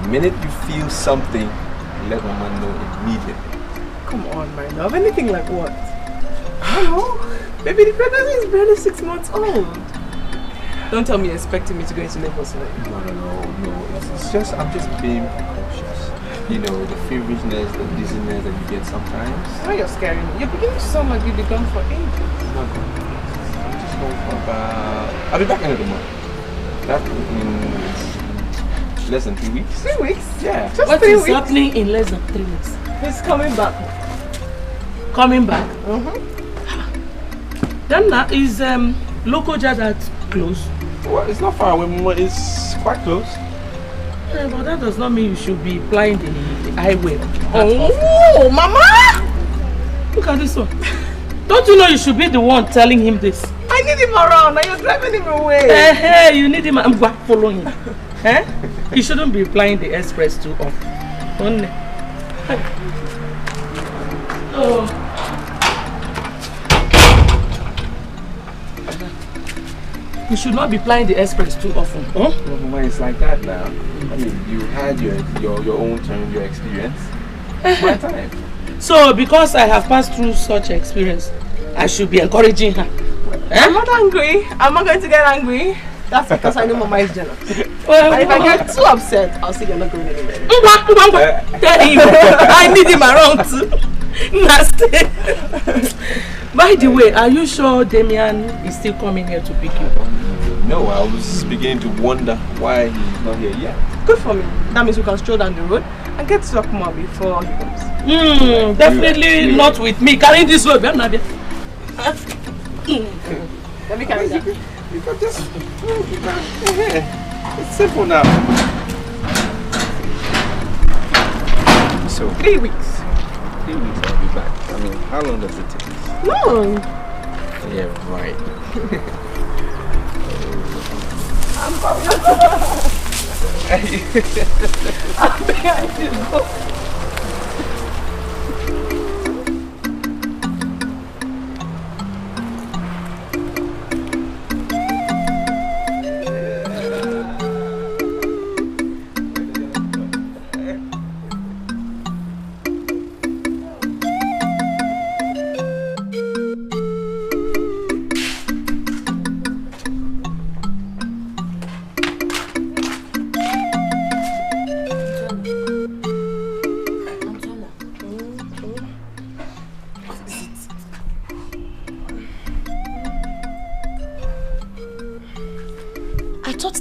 minute you feel something, let Mama know immediately. Come on, my love. Anything like what? I don't know. Baby, the pregnancy is barely 6 months old. Don't tell me you're expecting me to go into labor soon. No. It's just, I'm just being cautious. You know, the feverishness, the dizziness that you get sometimes. Oh, you're scaring me. You're beginning to sound like you've been gone for ages. I'm not going. I'm just going for about... I'll be back end of the month. That means less than 3 weeks. 3 weeks? Yeah. Just what 3 is weeks? happening in less than 3 weeks? He's coming back. Coming back? Then is local Jada close? Well, it's not far away, Mama. It's quite close. Yeah, but that does not mean you should be applying the highway. Oh, Mama! Look at this one. Don't you know you should be the one telling him this? I need him around and you're driving him away. Hey, you need him. I'm following him. He shouldn't be applying the express too often. Only. Oh. You should not be applying the express too often. Huh? No, Mama, it's like that now. I mean, you had your own turn, your experience. It's my time. So, because I have passed through such experience, I should be encouraging her. I'm not angry. I'm not going to get angry. That's because I know Mama is jealous. Well, and if I get too upset, I'll say you're not going anywhere. Tell him. I need him around too. By the way, are you sure Damian is still coming here to pick you? No, I was beginning to wonder why he's not here yet. Good for me. That means we can stroll down the road and get to talk more before he comes. Definitely not with me. Carrying this load. Let me carry that. You can just... It's simple now. So... 3 weeks. 3 weeks I'll be back. I mean, how long does it take? No. Yeah, right. I'm coming. I'm behind you.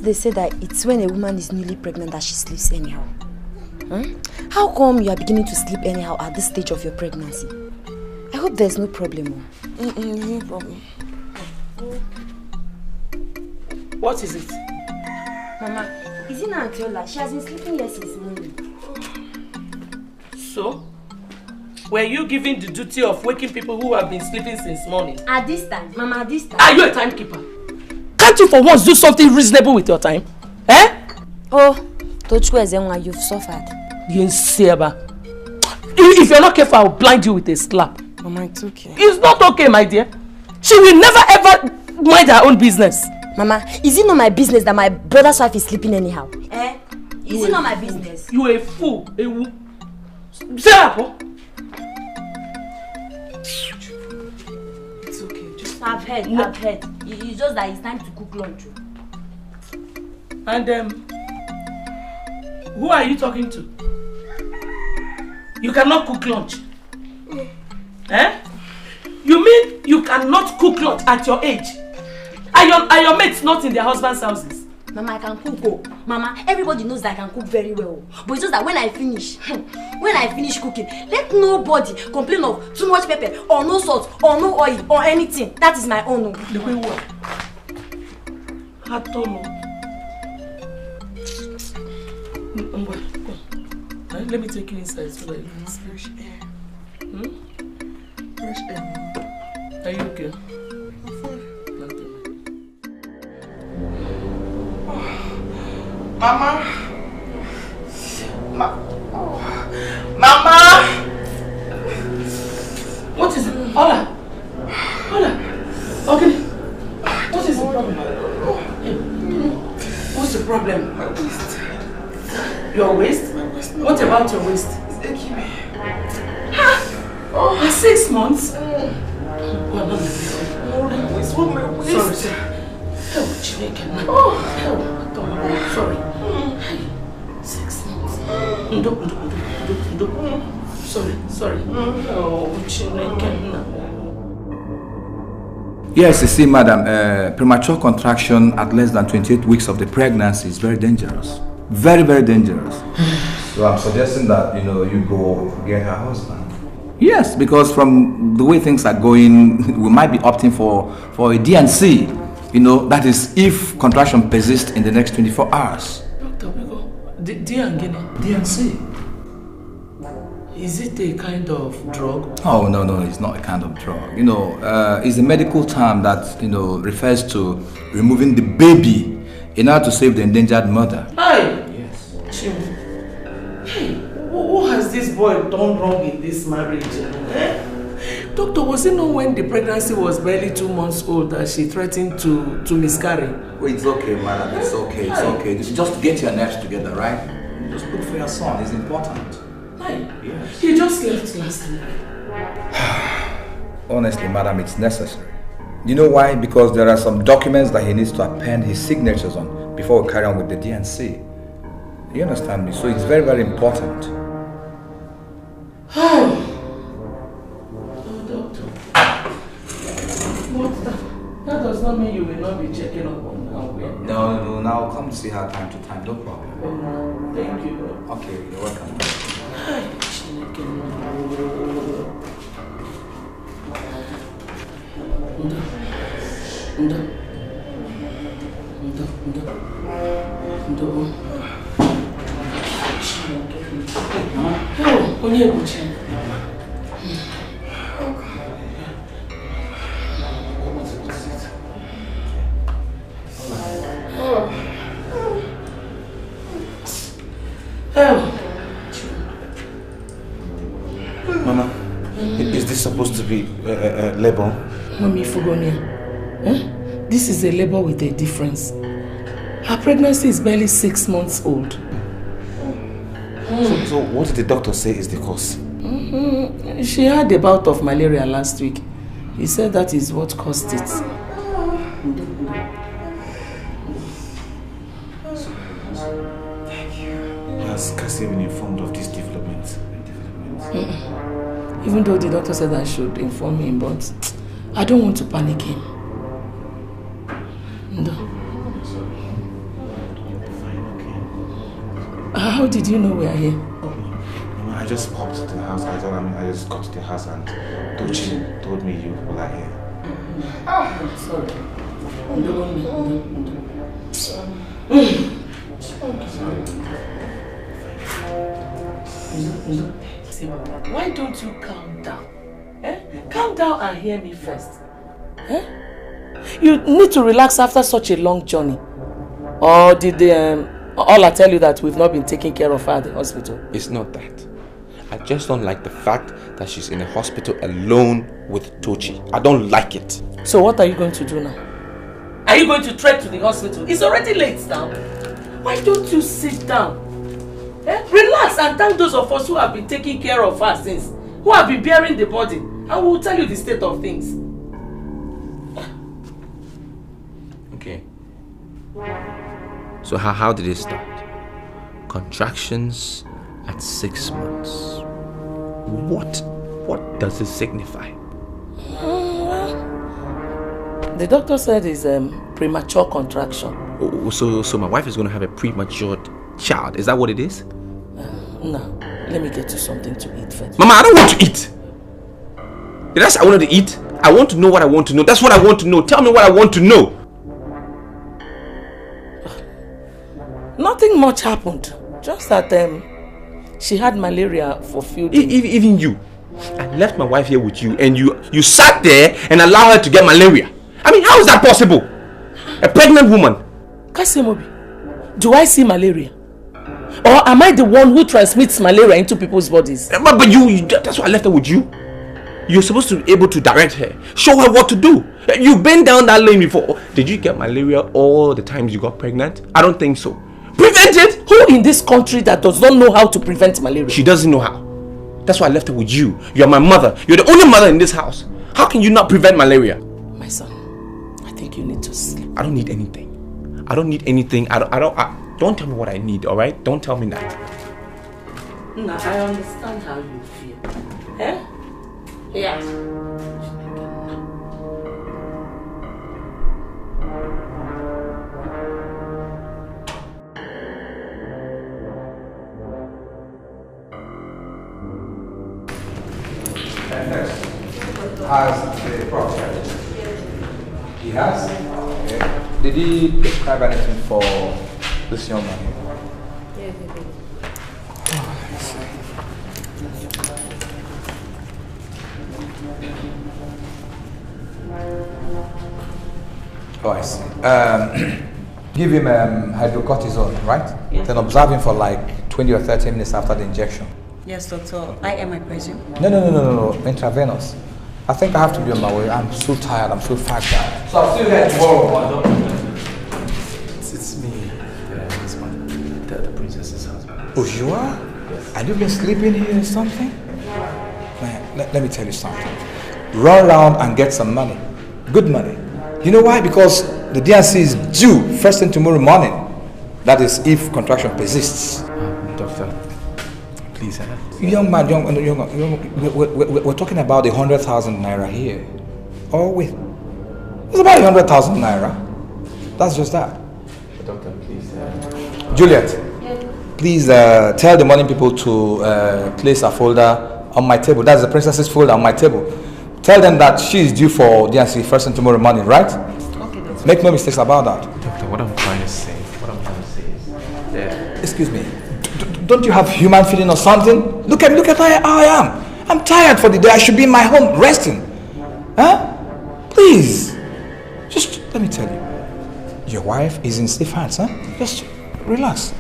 They say that it's when a woman is newly pregnant that she sleeps anyhow. How come you are beginning to sleep anyhow at this stage of your pregnancy? I hope there's no problem. No problem. What is it? Mama, is it not Antiola? She has been sleeping here since morning. So? Were you given the duty of waking people who have been sleeping since morning? At this time, Mama, at this time. Are you a timekeeper? Can't you for once do something reasonable with your time? Oh, Chinwe Owoh, you've suffered. If you're not careful, I'll blind you with a slap. Mama, it's okay. It's not okay, my dear. She will never ever mind her own business. Mama, is it not my business that my brother's wife is sleeping anyhow? Is it not my business? You a fool. Say up. It's okay. Just I've heard. It's just that it's time to cook lunch. And who are you talking to? You cannot cook lunch. You mean you cannot cook lunch at your age? Are your mates not in their husbands' houses? Mama, I can cook. Mama, everybody knows that I can cook very well. But it's just that when I finish cooking, let nobody complain of too much pepper or no salt or no oil or anything. That is my own. The way what? I don't know. Let me take you inside so that you can see fresh air. fresh air. Are you okay? Mama! Mama! What is it? Hola! Okay. What is the problem? What's the problem? My waist. Your waist? 6 months? Sorry, sir. Sorry. 6 months. Sorry. Yes, you see, madam, premature contraction at less than 28 weeks of the pregnancy is very dangerous. Very, very dangerous. So I'm suggesting that, you go get her husband. Yes, because from the way things are going, we might be opting for a D&C. That is if contraction persists in the next 24 hours. Dr. Vicker, D&C? Is it a kind of drug? Oh, no, it's not a kind of drug. It's a medical term that, refers to removing the baby in order to save the endangered mother. Hey! Yes. Hey, who has this boy done wrong in this marriage? Doctor, was it not when the pregnancy was barely 2 months old that she threatened to miscarry? Well, it's okay, madam. It's okay. Just get your nerves together, right? Just look for your son. It's important. Yes. He just left last week. Honestly, madam, it's necessary. You know why? Because there are some documents that he needs to append his signatures on before we carry on with the D&C. You understand me? So it's very, very important. Doctor. But that does not mean you will not be checking up on her. No. Now come see her time to time. No problem. Thank you. Okay, you're welcome. Mama, is this supposed to be labor? Mommy Fugonia, this is a labor with a difference. Her pregnancy is barely 6 months old. So what did the doctor say is the cause? She had a bout of malaria last week. He said that is what caused it. Has Cassie been informed of these developments? Even though the doctor said I should inform him, but I don't want to panic him. No. How did you know we are here? I just popped to the house. I just got to the house and Tochi told me you were here. Sorry. Why don't you calm down? Calm down and hear me first. You need to relax after such a long journey. Or did all I tell you that we've not been taking care of her at the hospital? It's not that. I just don't like the fact that she's in a hospital alone with Tochi. I don't like it. So what are you going to do now? Are you going to trek to the hospital? It's already late now. Why don't you sit down? Relax and thank those of us who have been taking care of her since, who have been bearing the body, and we will tell you the state of things. Okay. So how did it start? Contractions at 6 months. What does it signify? The doctor said it's premature contraction. So my wife is going to have a premature child. Is that what it is? No. Let me get you something to eat first. Mama, I don't want to eat. Did I say I wanted to eat? I want to know what I want to know. That's what I want to know. Tell me what I want to know. Nothing much happened. Just that she had malaria for a few days. Even you. I left my wife here with you and you sat there and allowed her to get malaria. I mean, how is that possible? A pregnant woman. Kasimobi, do I see malaria? Or am I the one who transmits malaria into people's bodies? But you that's why I left her with you. You're supposed to be able to direct her. Show her what to do. You've been down that lane before. Did you get malaria all the times you got pregnant? I don't think so. Prevent it? Who in this country that does not know how to prevent malaria? She doesn't know how. That's why I left her with you. You're my mother. You're the only mother in this house. How can you not prevent malaria? My son, I think you need to sleep. I don't need anything. I don't need anything. Don't tell me what I need, alright? Don't tell me that. No, I understand how you feel. Eh? Yeah. Has the prophet? He has? Okay. Did he prescribe anything for this young man? Yes, he did. Oh, I see. Give him hydrocortisone, right? Yes. Then observe him for like 20 or 30 minutes after the injection. Yes, doctor. I am, I presume. No. Intravenous. I think I have to be on my way. I'm so tired. I'm so fagged out. So I'll see you here tomorrow. It's me. Yeah, it's the princess's husband. Oh, you are? Yes. Have you been sleeping here or something? Man, let me tell you something. Run around and get some money. Good money. You know why? Because the DNC is due first thing tomorrow morning. That is if contraction persists. Doctor, please. Young man, we're talking about 100,000 naira here. Oh, wait. It's about 100,000 naira. That's just that. Doctor, please. Juliet, please tell the morning people to place a folder on my table. That's the princess's folder on my table. Tell them that she is due for DNC first thing tomorrow morning, right? Okay, doctor. Make no mistakes about that. Doctor, what I'm trying to say is, Excuse me. Don't you have human feeling or something? Look at how I am. I'm tired for the day. I should be in my home resting. Huh? Please. Just let me tell you. Your wife is in safe hands, huh? Just relax.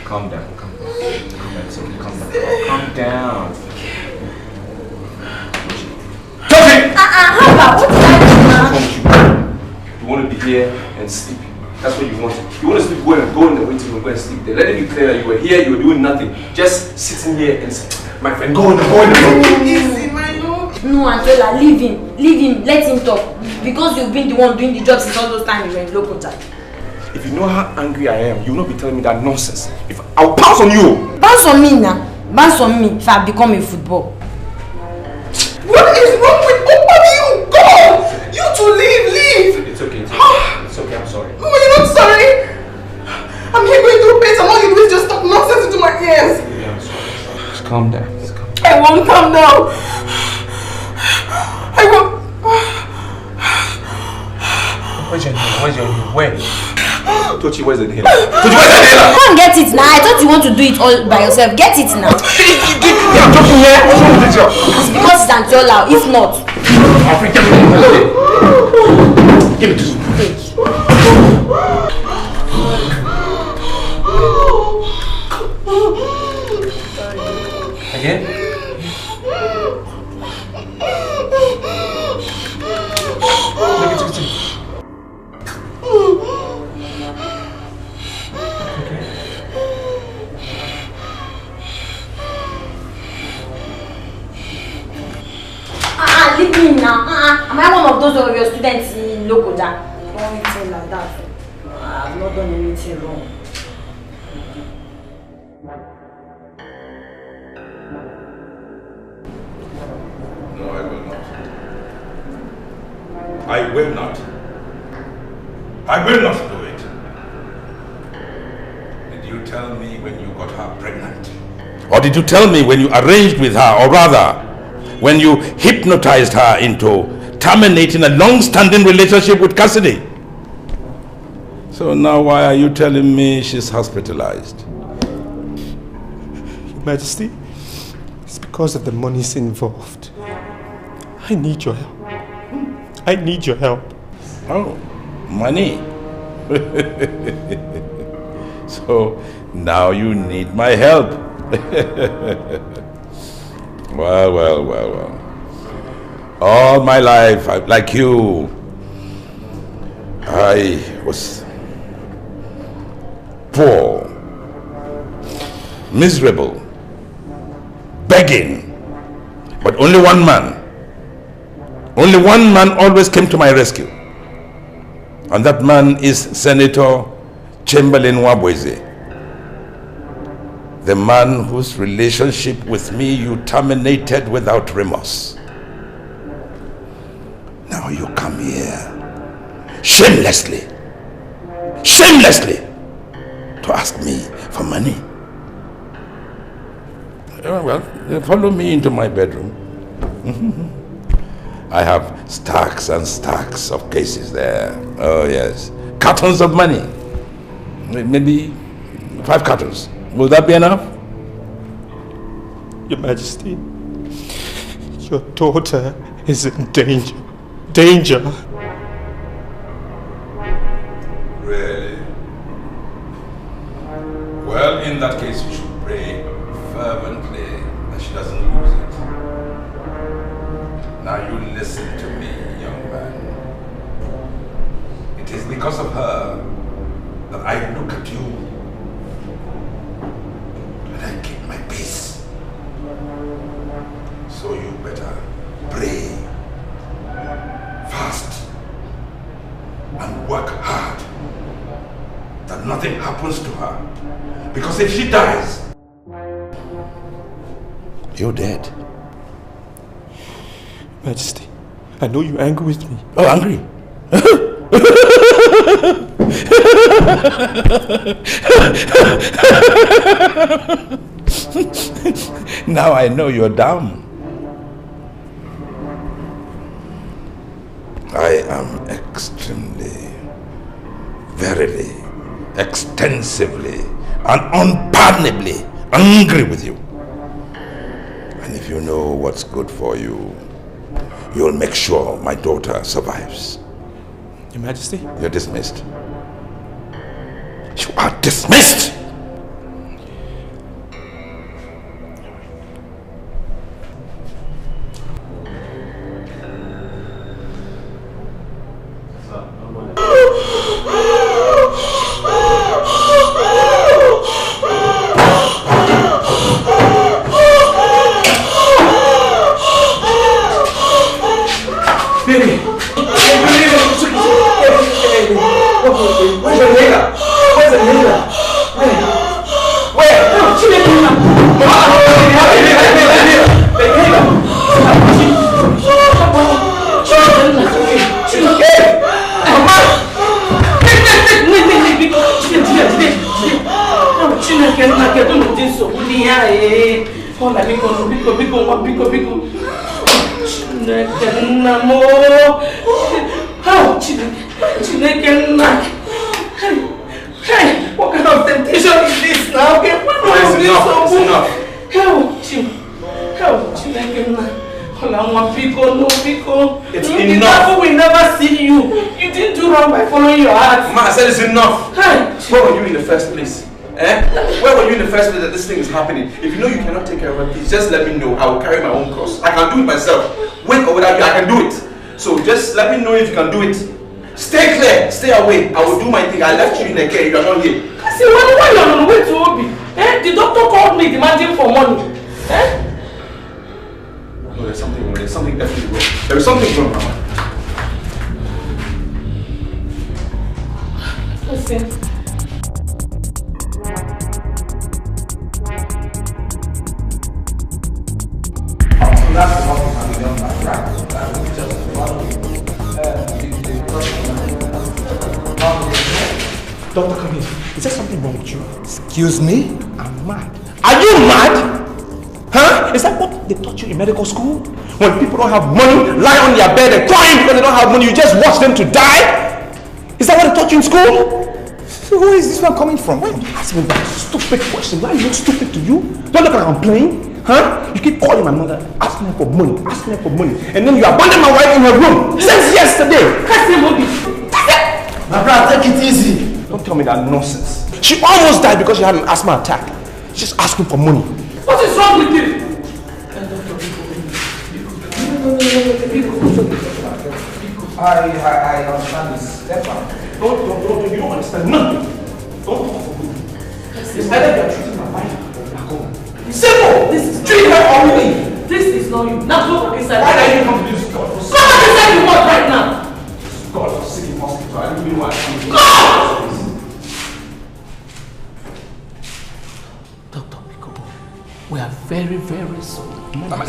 Calm down. It's okay, calm down. Toby! How about what did I do now? You want to be here and sleep. That's what you want. You want to sleep, go in the waiting room, go and sleep there. Let it be clear that you were here, you were doing nothing. Just sitting here and my friend, go in the room. Easy, my lord. No, Angela, leave him, let him talk. Because you've been the one doing the job since all those times you were in local time. If you know how angry I am, you will not be telling me that nonsense. I'll pounce on you. Bounce on me now. Bounce on me if I become a football. What is wrong with both of you? God! You two leave! It's okay, I'm sorry. No, you're not sorry. I'm here going through pain and all you do is just talk nonsense into my ears. Yeah, I'm sorry. Just calm down. I won't calm down. I won't. Where's your inhaler? Where? Tochi, where's the inhaler? Go and get it now. I thought you want to do it all by yourself. Get it now. I'm talking here. What's wrong with this? It's because it's Antiola. If not, give it to me. Again? leave me now. Am I one of those of your students in Lokoja? Don't tell like that. I've not done anything wrong. No, I will not. I will not. I will not do it. Did you tell me when you got her pregnant? Or did you tell me when you arranged with her, or rather, when you hypnotized her into terminating a long-standing relationship with Cassidy. So now why are you telling me she's hospitalized? Your Majesty, it's because of the monies involved. I need your help. I need your help. Oh, money. So now you need my help. Well. All my life, like you, I was poor, miserable, begging. But only one man always came to my rescue. And that man is Senator Chamberlain Wabweze. The man whose relationship with me you terminated without remorse. Now you come here shamelessly to ask me for money. Well, follow me into my bedroom. I have stacks and stacks of cases there. Oh yes, cartons of money. Maybe 5 cartons. Will that be enough? Your Majesty, your daughter is in danger. Danger. Really? Well, in that case, you should pray fervently that she doesn't lose it. Now you listen to me, young man. It is because of her that I look at you and I keep my peace. So you better pray, fast, and work hard that nothing happens to her. Because if she dies, you're dead. Majesty, I know you're angry with me. Oh, angry? Now I know you're dumb. I am extremely, verily, extensively, and unpardonably angry with you. And if you know what's good for you, you'll make sure my daughter survives. Your Majesty? You're dismissed. You are dismissed! What kind of temptation is this now? It's enough. We never see you. You didn't do wrong by following your heart. Ma, I said it's enough. Where were you in the first place? Where were you in the first place that this thing is happening? If you know you cannot take care of it, please just let me know. I will carry my own cross. I can do it myself. With or without you, I can do it. So just let me know if you can do it. Stay clear. Stay away. I will do my thing. I left you in the care. You are not here. I see, why you are on the way to Obi? The doctor called me demanding for money. No, there's something wrong. There's something definitely wrong. There is something wrong, Mama. Listen. That's what can be done by practice. That would be just Doctor, come here. Is there something wrong with you? Excuse me? I'm mad. Are you mad? Huh? Is that what they taught you in medical school? When people don't have money, lie on their bed and crying because they don't have money, you just watch them to die? Is that what they taught you in school? So where is this one coming from? Why are you asking me that stupid question? Why are you stupid to you? Don't look like I'm playing. Huh? You keep calling my mother, asking her for money, and then you abandon my wife in her room since yesterday. My brother, take it easy. Don't tell me that nonsense. She almost died because she had an asthma attack. She's just asking for money. What is wrong with you? I understand this. Don't, you don't understand nothing. Don't talk for me. It's either you're treating my wife or you're going. Simple! This is treat her or leave. This is not you. Now go back inside. Why are you come to this God for go back inside the world right now. God for sick hospital. I don't even know why I'm here. Dr. Biko, we are very, very sorry.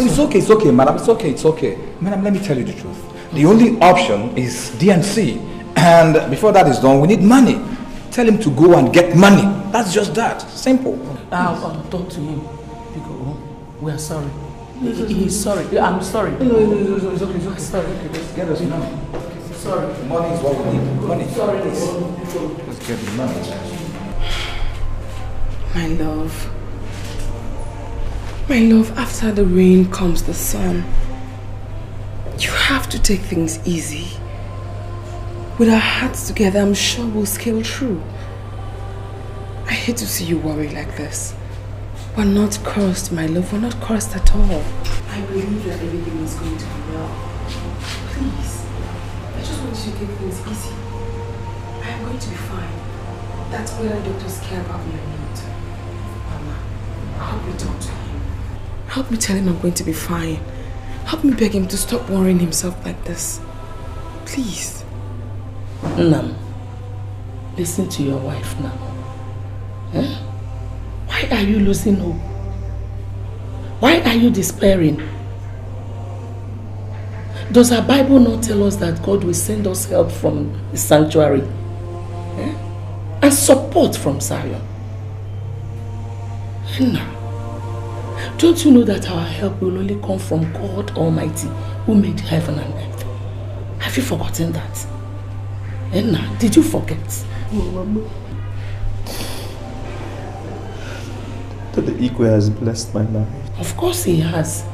It's okay, madam. It's okay. Madam, let me tell you the truth. The only option is D&C. And before that is done, we need money. Tell him to go and get money. That's just that. Simple. I'll talk to him. Biko, we are sorry. He's sorry. I'm sorry. No, it's okay. Sorry. Okay, let's get us money. Sorry. Money is what we need. Money. Sorry. Let's get the money. My love. My love, after the rain comes the sun. You have to take things easy. With our hearts together, I'm sure we'll scale through. I hate to see you worry like this. We're not cursed, my love. We're not cursed at all. I believe that everything is going to be well. Please. I just want you to take things easy. I am going to be fine. That's why the doctors care about me or not. Mama, help me talk to him. Help me tell him I'm going to be fine. Help me beg him to stop worrying himself like this. Please. Nam, listen to your wife now. Eh? Why are you losing hope? Why are you despairing? Does our Bible not tell us that God will send us help from the sanctuary? Eh? And support from Zion? Now, don't you know that our help will only come from God Almighty who made heaven and earth? Have you forgotten that? Enna, did you forget? Oh, Mama. That the Igwe has blessed my life. Of course he has.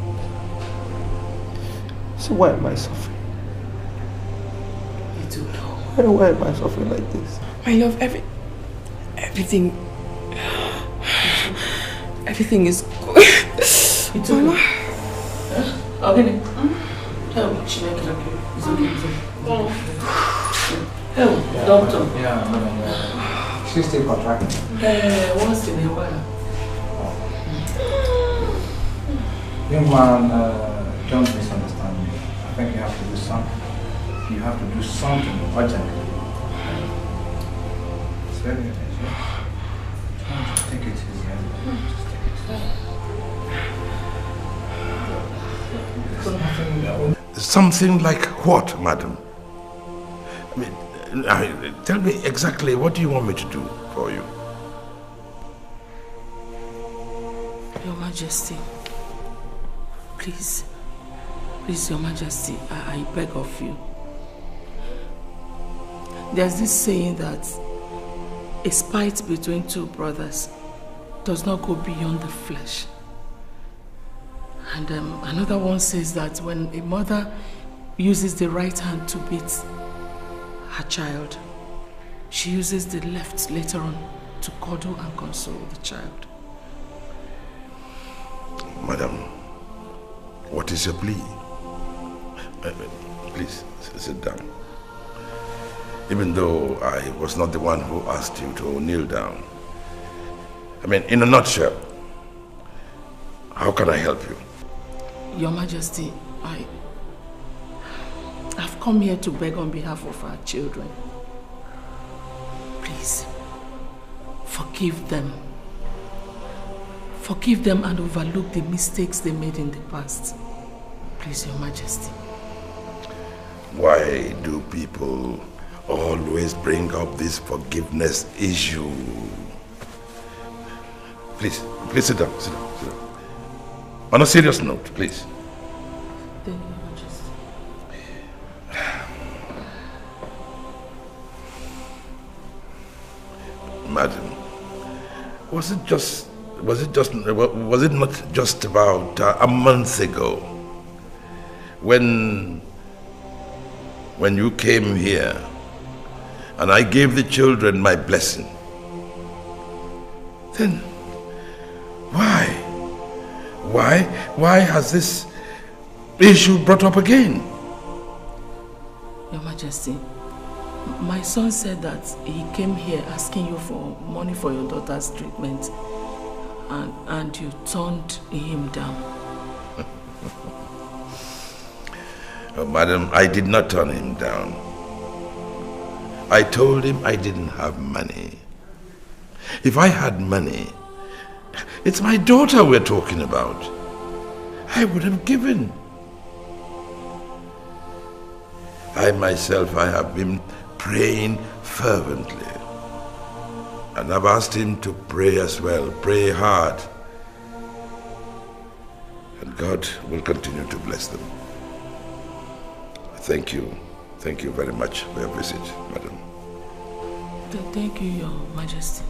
So why am I suffering? I don't know. Why am I suffering like this? My love, everything is good. It's okay. Okay. It's okay. Oh, doctor. Yeah, she's still contracting. Once in a while. Young man, don't misunderstand me. I think you have to do something. You have to do something urgently. It's very urgent. Just take it easy. Just take it easy. Something like what, madam? I mean, tell me exactly, what do you want me to do for you? Your Majesty, please, Your Majesty, I beg of you. There's this saying that a spite between two brothers does not go beyond the flesh. And another one says that when a mother uses the right hand to beat her child, she uses the left later on to cuddle and console the child. Madam, what is your plea? Please, sit down. Even though I was not the one who asked you to kneel down. I mean, in a nutshell, how can I help you? Your Majesty, I've come here to beg on behalf of our children. Please, forgive them. Forgive them and overlook the mistakes they made in the past. Please, Your Majesty. Why do people always bring up this forgiveness issue? Please sit down. On a serious note, please. Thank you, Majesty. Madam, was it not just about a month ago when you came here and I gave the children my blessing? Then why has this issue brought up again? Your Majesty, my son said that he came here asking you for money for your daughter's treatment, and you turned him down. Oh, madam, I did not turn him down. I told him I didn't have money. If I had money, it's my daughter we're talking about. I would have given. I myself, I have been praying fervently. And I've asked him to pray as well, pray hard. And God will continue to bless them. Thank you very much for your visit, madam. Thank you, Your Majesty.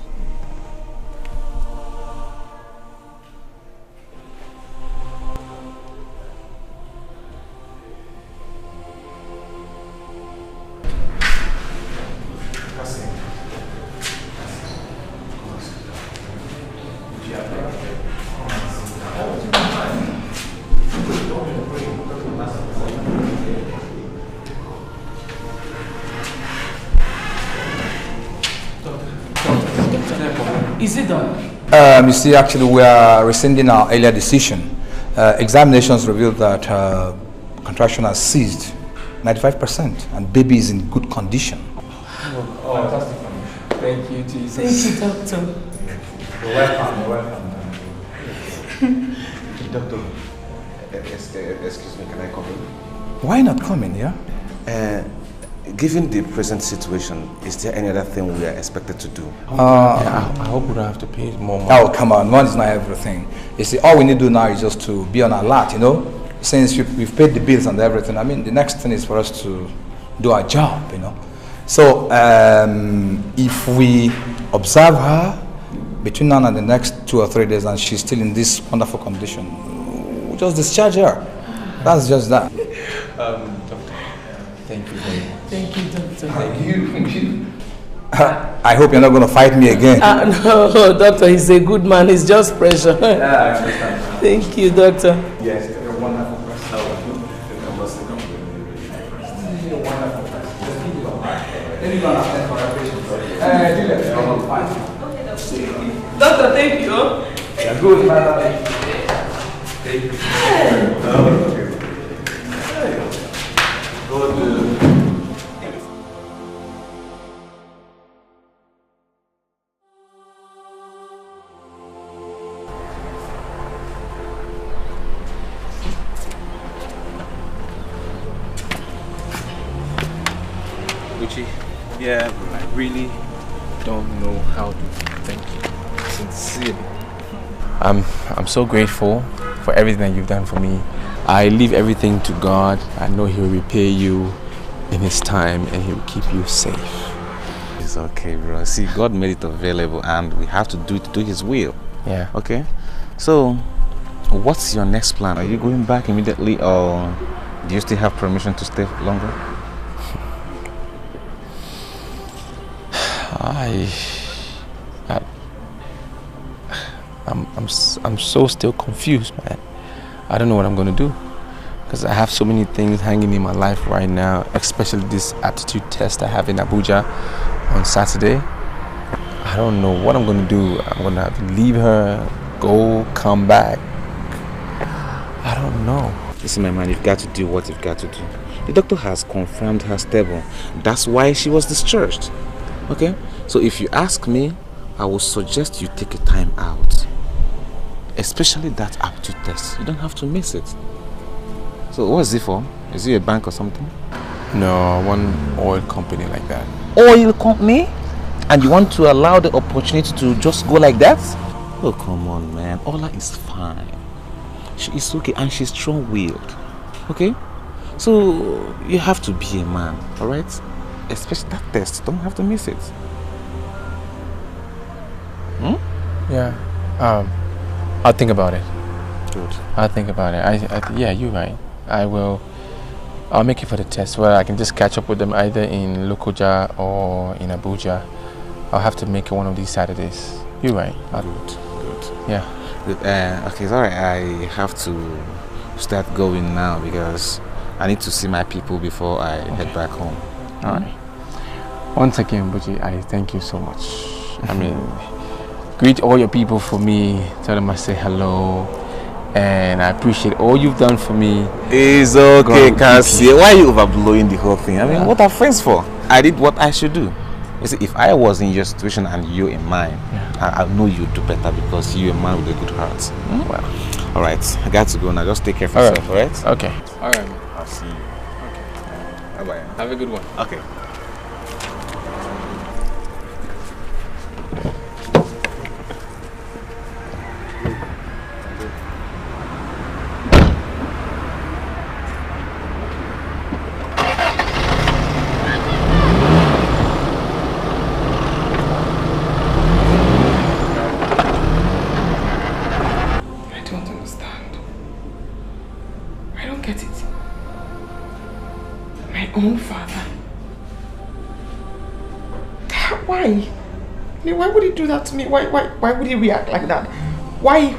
Is it done? You see, actually, we are rescinding our earlier decision. Examinations revealed that contraction has ceased 95%, and baby is in good condition. Oh, fantastic. Thank you, Jesus. Thank you, Doctor. You're welcome, you're welcome. Doctor, excuse me, can I come in? Why not come in, yeah? Given the present situation, is there any other thing we are expected to do? I hope we don't have to pay more money. Oh, come on, money is not everything. You see, all we need to do now is just to be on alert, you know? Since we've paid the bills and everything, I mean, the next thing is for us to do our job, you know? So, if we observe her between now and the next 2 or 3 days and she's still in this wonderful condition, we'll just discharge her. That's just that. Doctor, thank you very much. Thank you, Doctor. Thank you. I hope you're not going to fight me again. No, Doctor, he's a good man. It's just pressure. Yeah, I understand. Thank you, Doctor. Yes, you're a wonderful person. You're a wonderful person. Just keep it on. Then you're going to attend for our patients. Juliet, you're fine. Doctor, thank you. You're good, man. Thank you. Good. Yeah, I really don't know how to thank you. Sincerely. I'm so grateful for everything that you've done for me. I leave everything to God. I know He'll repay you in His time and He'll keep you safe. It's okay, bro. See, God made it available and we have to do it to do His will. Yeah. Okay? So, what's your next plan? Are you going back immediately or do you still have permission to stay longer? I'm so still confused, man. I don't know what I'm gonna do because I have so many things hanging in my life right now, especially this aptitude test I have in Abuja on Saturday. I don't know what I'm gonna do. I'm gonna have to leave her, go, come back. I don't know. Listen, my man, you've got to do what you've got to do. The doctor has confirmed her stable. That's why she was discharged. Okay? So if you ask me, I would suggest you take a time out. Especially that aptitude test. You don't have to miss it. So what is it for? Is it a bank or something? No, one oil company like that. Oil company? And you want to allow the opportunity to just go like that? Oh, come on, man. Ola is fine. She is okay and she's strong-willed. Okay? So you have to be a man, alright? Especially that test, don't have to miss it. Yeah. I'll think about it. Good. I'll think about it. Yeah, you're right. I'll make it for the test where I can just catch up with them either in Lokoja or in Abuja. I'll have to make it one of these Saturdays. You're right. Good. Yeah. Good. Okay, sorry, I have to start going now because I need to see my people before I head back home. Alright. Once again, Buji, I thank you so much. I mean, greet all your people for me. Tell them I say hello. And I appreciate all you've done for me. It's okay, Cassie. Why are you overblowing the whole thing? I mean, what are friends for? I did what I should do. You see, if I was in your situation and you in mine, I know you'd do better because you're a man with a good heart. Well, alright, I got to go now. Just take care of yourself, alright? Okay. Alright, I'll see you. Okay. Bye-bye. Have a good one. Okay. Own father. Why? Why would he do that to me? Why would he react like that? Why?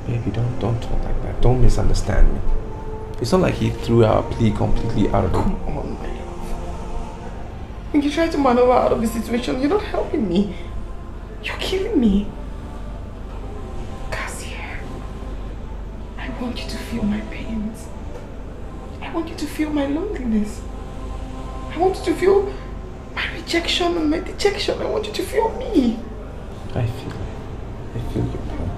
Baby, don't talk like that. Don't misunderstand me. It's not like he threw our plea completely out of the... Come on, my love. When you try to maneuver out of the situation, you're not helping me. You're killing me. Cassie, I want you to feel my pains. I want you to feel my loneliness. I want you to feel my rejection and my dejection. I want you to feel me. I feel your pain.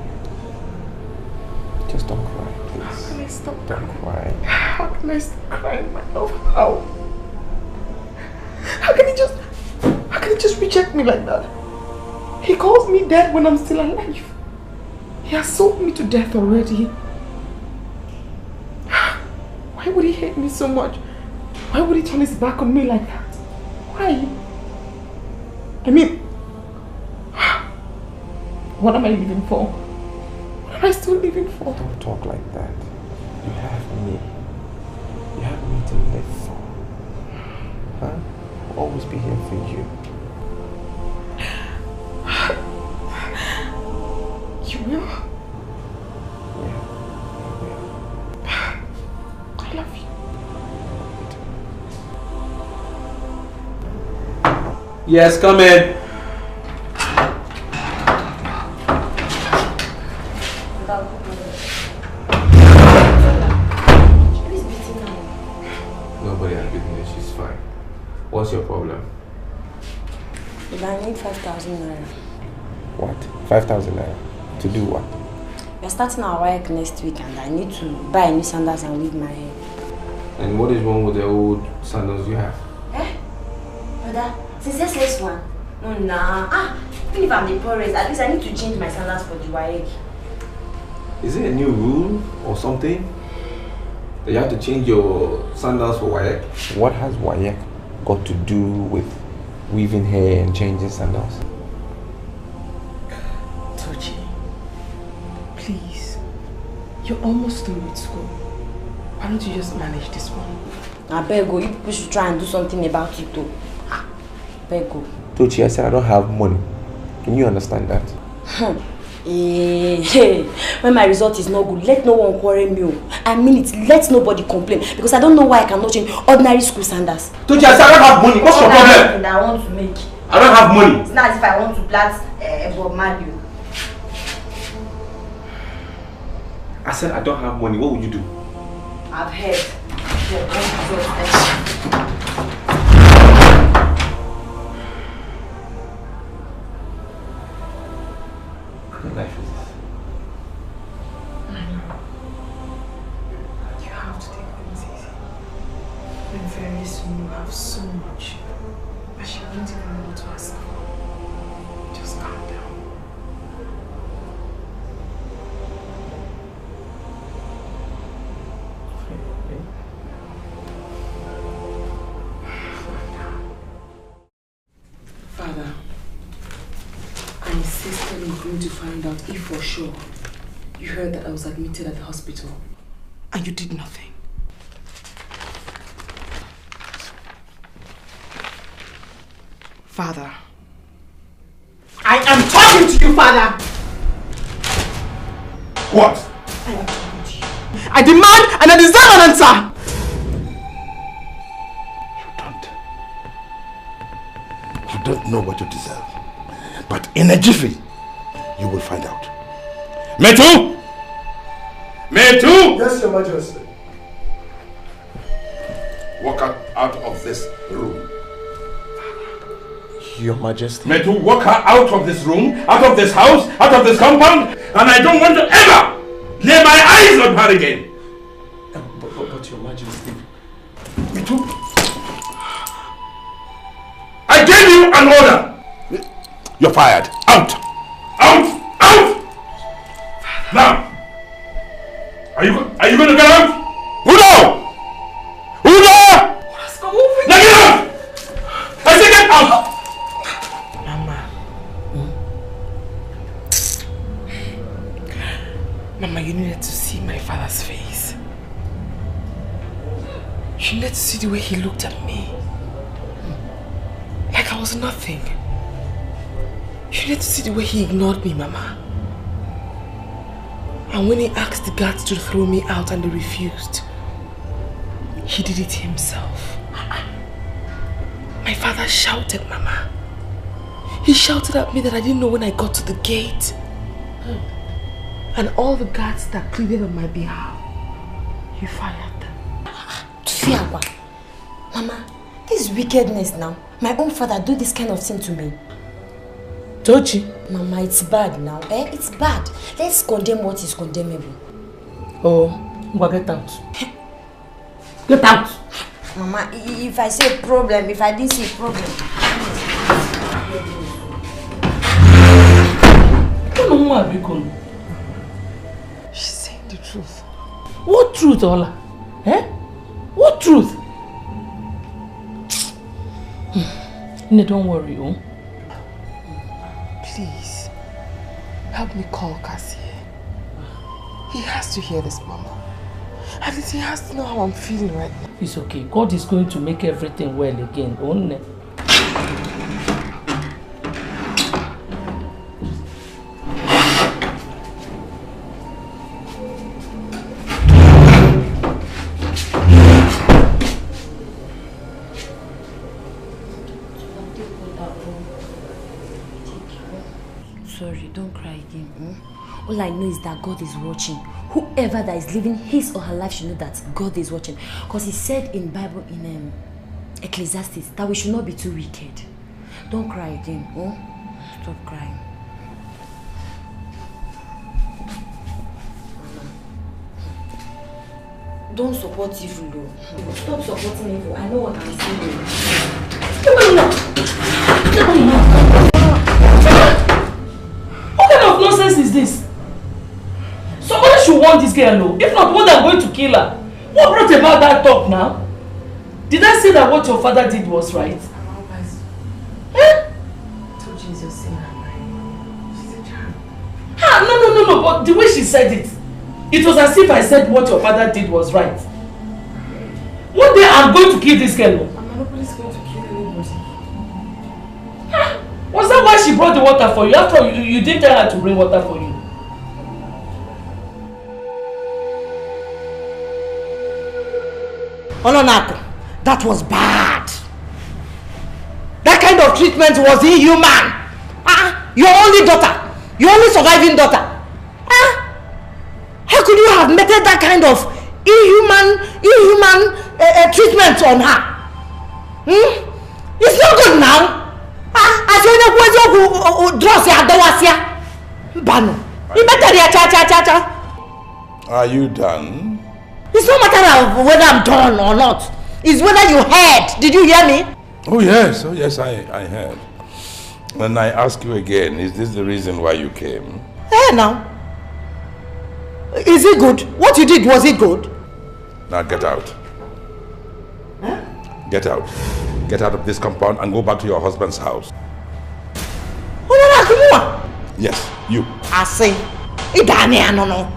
Just don't cry, please. How can I stop Don't cry. How can I stop crying, my love? How? How can he just reject me like that? He calls me dead when I'm still alive. He has sold me to death already. Why would he hate me so much? Why would he turn his back on me like that? Why? I mean, what am I living for? What am I still living for? Don't talk like that. You have me. You have me to live for. Huh? I'll always be here for you. You will? Yeah, I will. I love you. Yes, come in. Nobody has beaten her. She's fine. What's your problem? I need 5,000 naira. What? 5,000 naira? To do what? We're starting our work next week and I need to buy new sandals and weave my hair. And what is wrong with the old sandals you have? Brother, since this last one? Oh, nah. Even if I'm the poorest, at least I need to change my sandals for the WAEC. Is it a new rule or something? That you have to change your sandals for WAEC? What has WAEC got to do with weaving hair and changing sandals? Tochi, please. You're almost through with school. Why don't you just manage this one? I beg you, people should try and do something about it too. Beg you. Tochi, I said I don't have money. Can you understand that? When my result is not good, let no one quarrel me. I mean it, let nobody complain. Because I don't know why I cannot change ordinary school sandals. Tochi, I said I don't have money. What's your problem? I want to make. I don't have money. It's not as if I want to plant Bob Marley. I said I don't have money. What would you do? I've heard. What life is this? I know. You have to take things easy. And very soon you have so much that she won't even know what to ask for. Just calm down. Father, I insisted on going to find out if for sure you heard that I was admitted at the hospital. And you did nothing. Father. I am talking to you, Father! What? I am talking to you. I demand and I deserve an answer! You don't know what you deserve. But in a jiffy, you will find out. Metu! Metu! Yes, Your Majesty. Walk out of this room. Your Majesty. Metu, walk her out of this room, out of this house, out of this compound, and I don't want to ever lay my eyes on her again. But Your Majesty. Metu, I gave you an order. You're fired. Out! Out! Out! Now, are you going to get out? Udo! Udo! Now get out! I say get out! Mama, you needed to see my father's face. You needed to see the way he looked at me. Like I was nothing. You needed to see the way he ignored me, Mama. And when he asked the guards to throw me out and they refused, he did it himself. My father shouted, Mama. He shouted at me that I didn't know when I got to the gate. And all the guards that pleaded on my behalf, he fired them. Fiawa. Mama, this is wickedness now. My own father do this kind of thing to me. Tochi. Mama, it's bad now. It's bad. Let's condemn what is condemnable. Oh, well, get out. Get out. Mama, if I say problem, if I didn't say problem. She's saying the truth. What truth, Ola? What truth? No, don't worry, oh. Please, help me call Cassie. He has to hear this, Mama. At least he has to know how I'm feeling right now. It's okay. God is going to make everything well again, only. Sorry, don't cry again. All I know is that God is watching. Whoever that is living his or her life should know that God is watching. Because he said in Bible, in Ecclesiastes, that we should not be too wicked. Don't cry again. Stop crying. Don't support evil though. Stop supporting evil. I know what I'm saying. What kind of nonsense is this? Somebody should warn this girl, no? If not, what I'm going to kill her. What brought about that talk now? Did I say that what your father did was right? Told you you're saying her right. She's a child. No, but the way she said it, it was as if I said what your father did was right. One day I'm going to kill this girl. Nobody's going to kill anybody. Was that why she brought the water for you? After all, you didn't tell her to bring water for you. Olonako, that was bad. That kind of treatment was inhuman. Your only daughter, your only surviving daughter. How could you have meted that kind of inhuman treatment on her? It's not good now. Are you done? It's no matter of whether I'm done or not. It's whether you heard. Did you hear me? Oh yes, I heard. And I ask you again, is this the reason why you came? Now. Is it good? What you did, was it good? Now get out. Get out. Get out of this compound and go back to your husband's house. Yes, you. I say, Idania no no.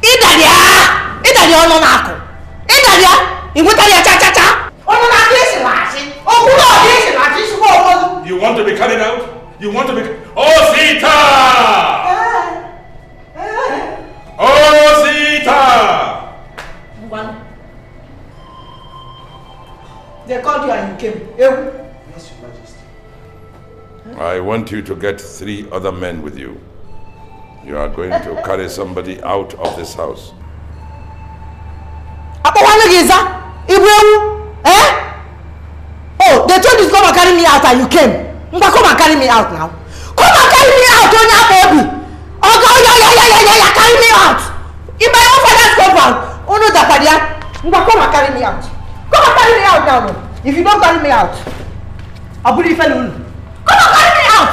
Idalia ono nako. Idalia, ingutalia cha cha cha. Ono na kesi lashi. Okulo kesi lashi suko. You want to be carried out? You want to be Osita! Osita! One. They called you and you came. Yes, Your Majesty. I want you to get 3 other men with you. You are going to carry somebody out of this house. Oh, they told you to come and carry me out and you came. Come and carry me out now. Come and carry me out, Onya baby. Oh, yeah, carry me out. In my own father's compound. Oh no, Dakadia. Come and carry me out. Come and carry me out now. If you don't carry me out, I'll put you in fellow. Come and carry me out.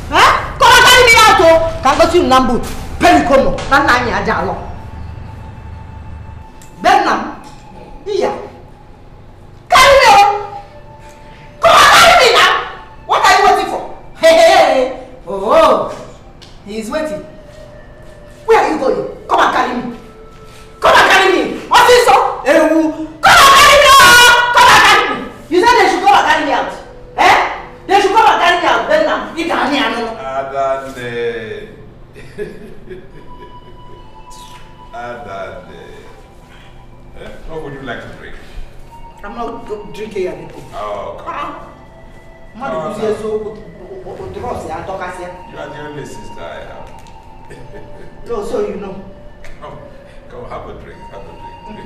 Huh? Come and carry me out, oh. Can go to Nambu. Pelikomo. Nanani Ajalo. Benham. Here. Carry me out. Come and carry me now. What are you waiting for? Hey. Oh. He is waiting. Where are you going? Come and carry me. Come and carry me. What is so? Come and carry me out. Come and carry me. You said they should come and carry me out. Eh? They should come and carry me out. Then now, you can't hear me. Adane. Adane. What would you like to drink? I'm not drinking anything. Oh, come on. You are the only sister I have. No, so you know. Come, have a drink, have a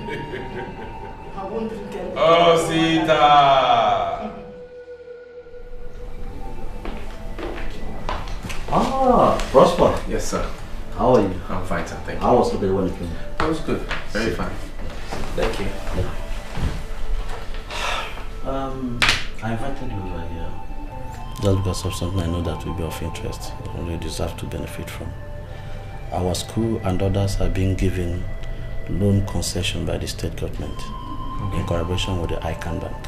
drink. I won't drink anything. Oh, Sita! Prosper. Yes, sir. How are you? I'm fine, sir. Thank you. How was the day when you came? It was good. Very fine. Thank you. I invited you over here just because of something I know that will be of interest. You deserve to benefit from. Our school and others are being given loan concession by the state government in collaboration with the ICANN Bank.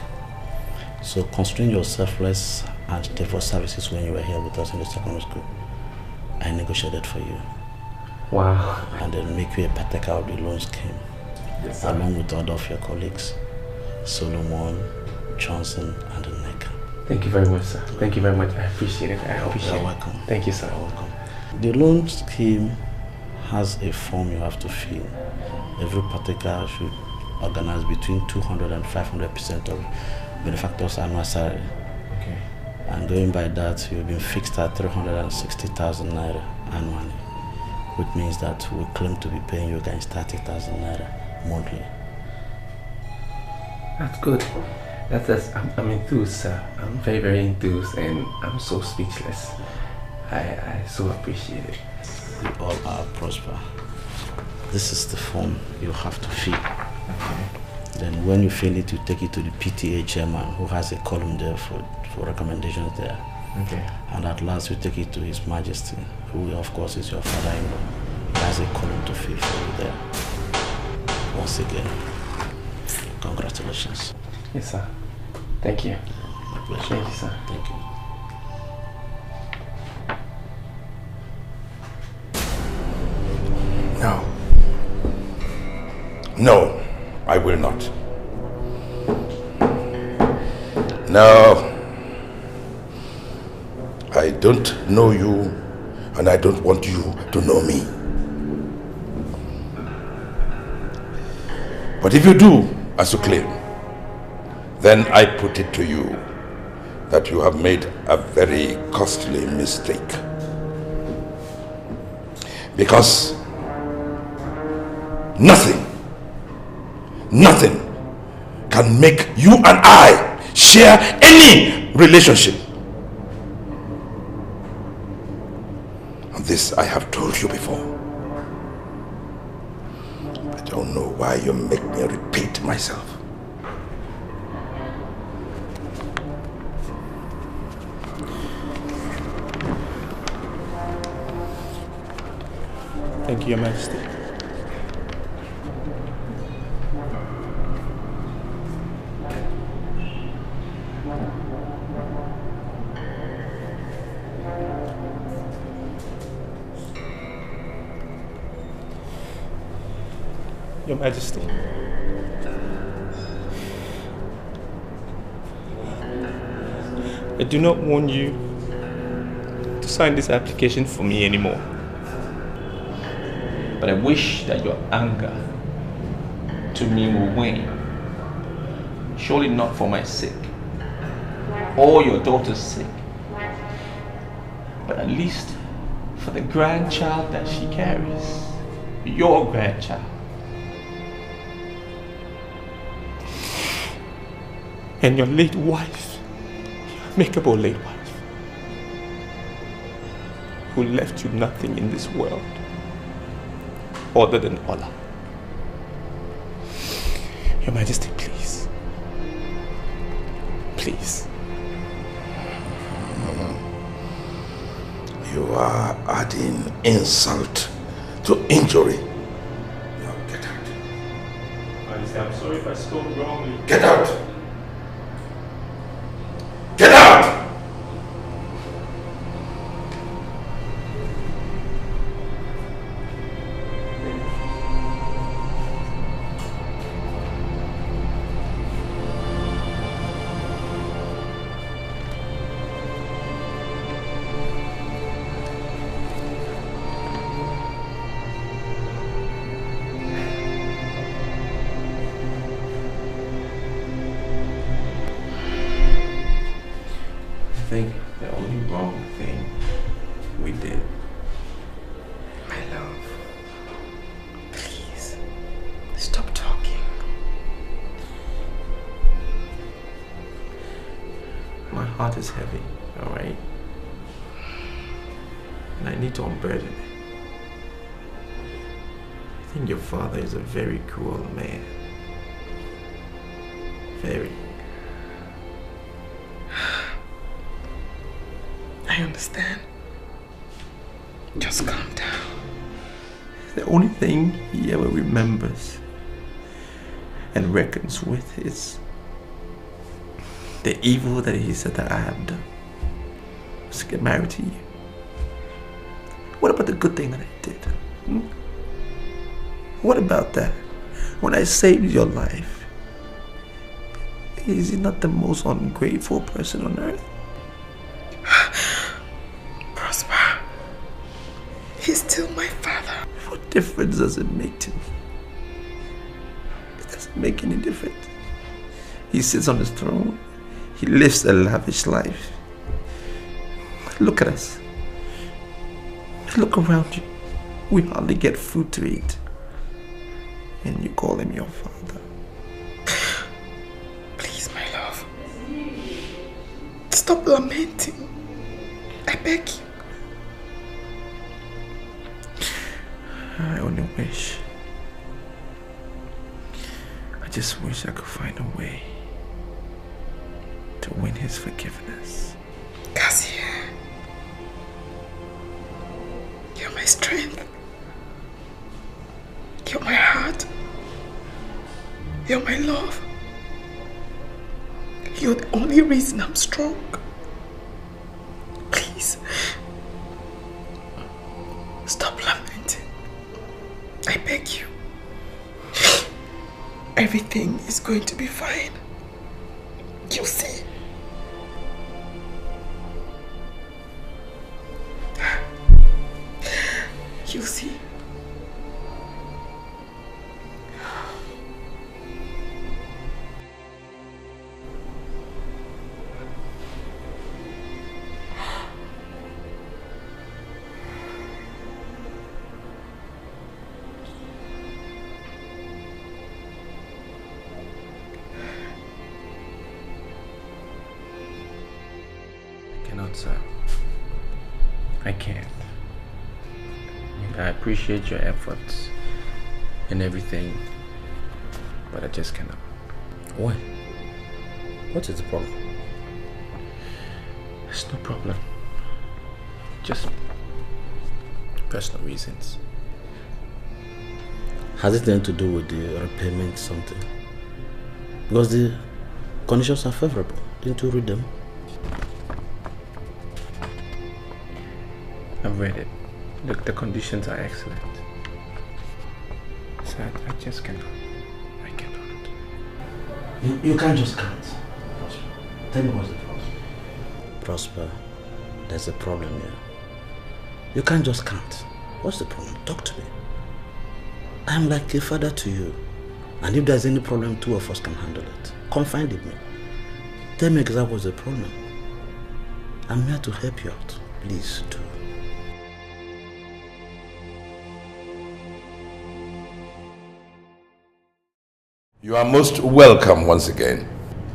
So considering your selfless and stable services when you were here with us in the secondary school, I negotiated for you. Wow. And then make you a partaker of the loan scheme. Yes, sir. Along with other of your colleagues, Solomon, Johnson, and Nneka. Thank you very much, sir. Thank you very much. I appreciate it. I appreciate it. You're welcome. Thank you, sir. You're welcome. The loan scheme has a form you have to fill. Every partaker should organize between 200 and 500% of benefactor's annual salary. Okay. And going by that, you've been fixed at 360,000 naira annually, which means that we claim to be paying you guys 30,000 naira monthly. That's good. I'm enthused, sir. I'm very, very enthused, and I'm so speechless. I so appreciate it. We all are, Prosper. This is the form you have to fill. Okay. Then when you fill it, you take it to the PTA chairman, who has a column there for recommendations there. Okay. And at last, you take it to His Majesty, who of course is your father-in-law. He has a column to fill for you there. Once again, congratulations. Yes, sir. Thank you. My pleasure. Thank you, sir. Thank you. No. No, I will not. No. I don't know you, and I don't want you to know me. But if you do, as you claim, then I put it to you that you have made a very costly mistake. Because nothing can make you and I share any relationship. And this I have told you before. I don't know why you make me repeat myself. Thank you, Your Majesty. Your Majesty. I do not want you to sign this application for me anymore. But I wish that your anger to me will wane. Surely not for my sake or your daughter's sake, but at least for the grandchild that she carries. Your grandchild. And your late wife, your amicable late wife, who left you nothing in this world other than honor. Your Majesty, please. Please. You are adding insult to injury. Now get out. I'm sorry if I spoke wrongly. Get out! Get out! I think the only wrong thing we did. My love, please, stop talking. My heart is heavy, alright? And I need to unburden it. I think your father is a very cruel man. Very. I understand. Just calm down. The only thing he ever remembers and reckons with is the evil that he said that I have done. Was to get married to you. What about the good thing that I did? What about that? When I saved your life, is he not the most ungrateful person on earth? Prosper. He's still my father. What difference does it make to me? It doesn't make any difference. He sits on his throne. He lives a lavish life. Look at us. Look around you. We hardly get food to eat. And you call him your father. Please, my love. Stop lamenting. I beg you. I only wish. I just wish I could find a way to win his forgiveness. Cassie, you're my strength. You're my heart. You're my love. You're the only reason I'm strong. Please, stop lamenting. I beg you. Everything is going to be fine. You'll see. You'll see. Sir, I can't. I appreciate your efforts and everything, but I just cannot. Why? What is the problem? There's no problem. Just personal reasons. Has it anything to do with the repayment something? Because the conditions are favorable. Didn't you read them? I've read it. Look, the conditions are excellent. So I just cannot. I cannot. You can't just can't. Prosper. Tell me what's the problem. Prosper, there's a problem here. You can't just can't. What's the problem? Talk to me. I'm like a father to you. And if there's any problem, two of us can handle it. Confide in me. Tell me exactly what's the problem. I'm here to help you out. Please do. You are most welcome once again.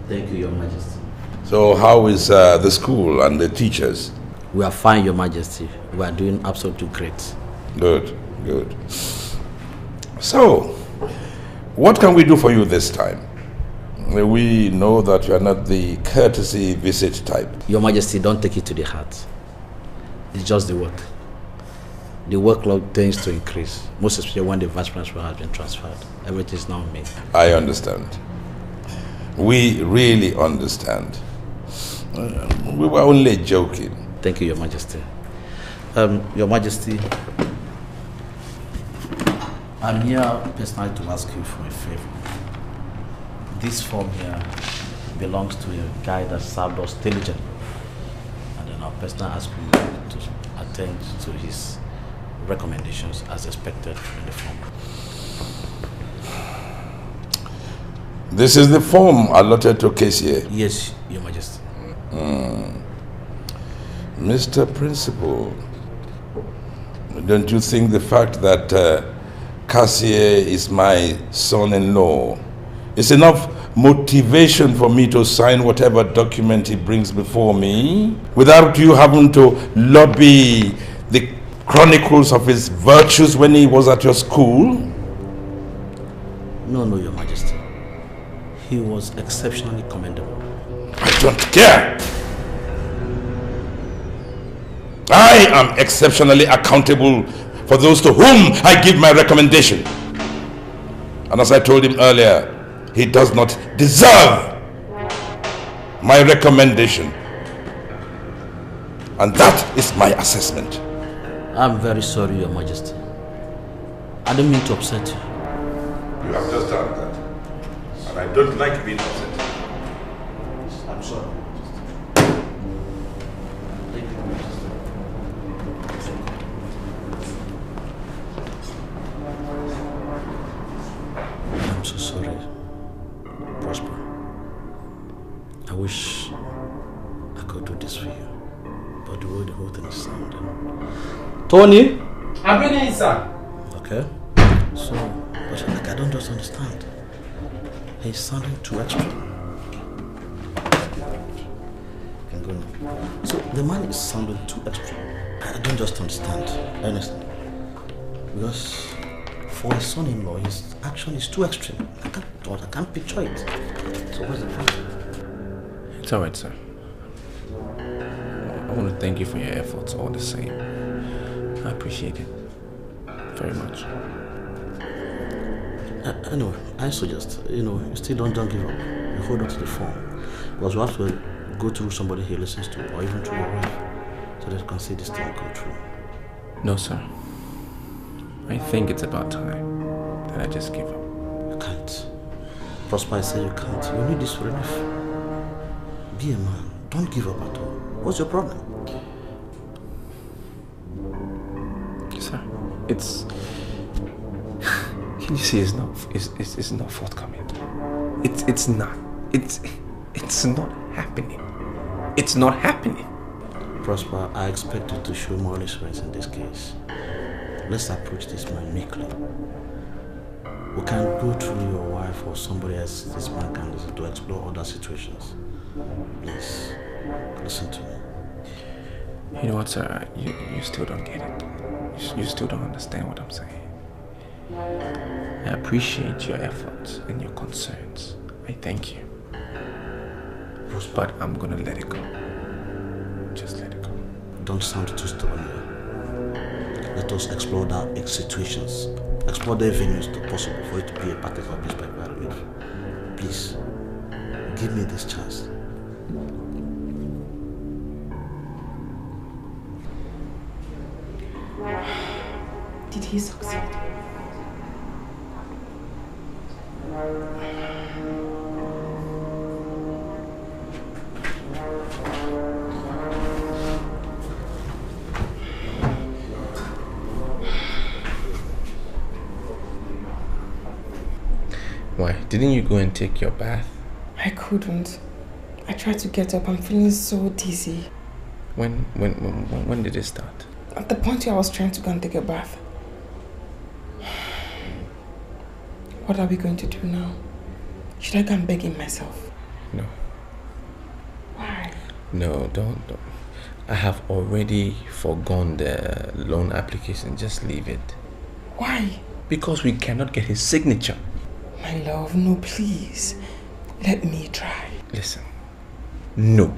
Thank you, Your Majesty. So how is the school and the teachers? We are fine, Your Majesty. We are doing absolutely great. Good, good. So, what can we do for you this time? We know that you are not the courtesy visit type. Your Majesty, don't take it to the heart. It's just the work. The workload tends to increase, most especially when the vice principal has been transferred. Everything is now on me. I understand. We really understand. We were only joking. Thank you, Your Majesty. Your Majesty, I'm here personally to ask you for a favor. This form here belongs to a guy that served us diligently. And then I'll personally ask you to attend to his recommendations as expected in the form. This is the form allotted to Casey. Yes, Your Majesty. Mr. Principal, don't you think the fact that Cassier is my son-in-law is enough motivation for me to sign whatever document he brings before me without you having to lobby the chronicles of his virtues when he was at your school? No, Your Majesty. He was exceptionally commendable. I don't care. I am exceptionally accountable for those to whom I give my recommendation. And as I told him earlier, he does not deserve my recommendation. And that is my assessment. I'm very sorry, Your Majesty. I don't mean to upset you. You have just done that. And I don't like being upset. I'm sorry. I'm so sorry, Prosper. I wish I could do this for you, but the way the whole thing is sounding. Tony? I'm ready, sir. Okay. So, but like, I don't just understand. He's sounding too extra. Can go now. So the man is sounding too extra. I don't just understand, honestly. Because for his son-in-law, his action is too extreme. I can't picture it. So what's the problem? It's alright, sir. I want to thank you for your efforts all the same. I appreciate it very much. Anyway, I suggest, you still don't give up. You hold on to the phone. Because you have to go through somebody he listens to, or even through your wife, so that you can see this thing go through. No, sir. I think it's about time that I just give up. You can't. Prosper, I say you can't. You need this relief. Be a man. Don't give up at all. What's your problem? Sir, it's... Can you see it's not forthcoming? It's not. It's not happening. It's not happening. Prosper, I expect you to show moral assurance in this case. Let's approach this man meekly. We can go through your wife or somebody else this man can listen to explore other situations. Please, listen to me. You know what, sir? You still don't get it. You still don't understand what I'm saying. I appreciate your efforts and your concerns. I thank you. But I'm gonna let it go. Just let it go. Don't sound too stubborn here. Let us explore the situations. Explore the avenues possible for it to be a part of our peace by relief. Please, give me this chance. Did he succeed? Why? Didn't you go and take your bath? I couldn't. I tried to get up. I'm feeling so dizzy. When did it start? At the point where I was trying to go and take a bath. What are we going to do now? Should I go and beg him myself? No. Why? No, don't. I have already forgone the loan application. Just leave it. Why? Because we cannot get his signature. My love, no, please. Let me try. Listen. No.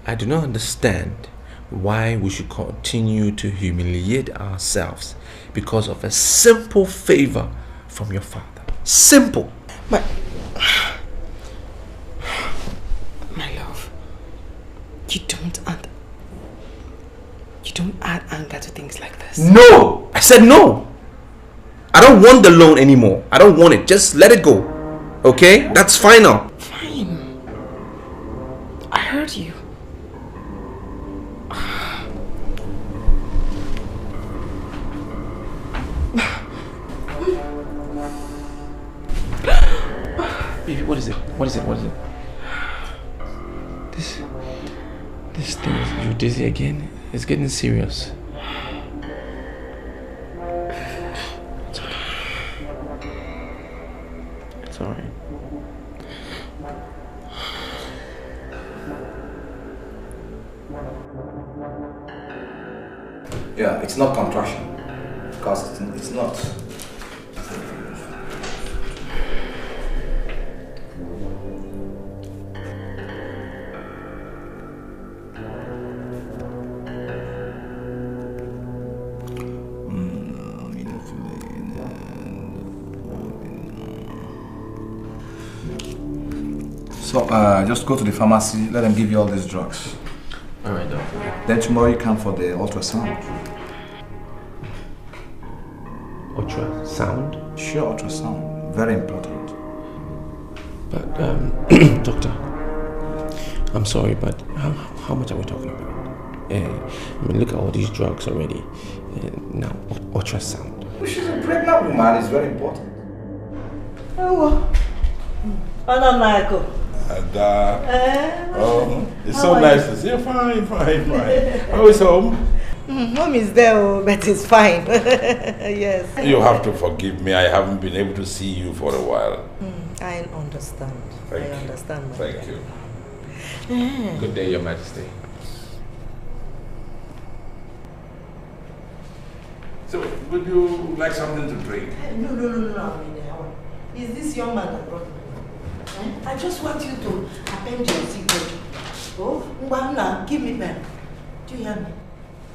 I do not understand why we should continue to humiliate ourselves because of a simple favor from your father. Simple. But my love, you don't add anger to things like this. No! I said no! I don't want the loan anymore. I don't want it. Just let it go. Okay? That's final. Fine. I heard you. Baby, what is it? What is it? What is it? This thing is, you're dizzy again? It's getting serious. It's okay. It's alright. Yeah, it's not contraction. Because it's not. So, just go to the pharmacy, let them give you all these drugs. Alright, doctor. Then tomorrow you come for the ultrasound. Ultrasound? Sure, ultrasound. Very important. But, doctor, I'm sorry, but how much are we talking about? I mean, look at all these drugs already. Now, ultrasound. She's a pregnant woman, it's very important. Oh, it's so nice to see you. Fine. How is home? Mom is there, but it's fine. Yes. You have to forgive me. I haven't been able to see you for a while. I understand. Understand. Thank you. Good day, Your Majesty. So, would you like something to drink? No. Is this young man that brought me? I just want you to append your signature. Oh, Mbana, give me pen. Do you hear me?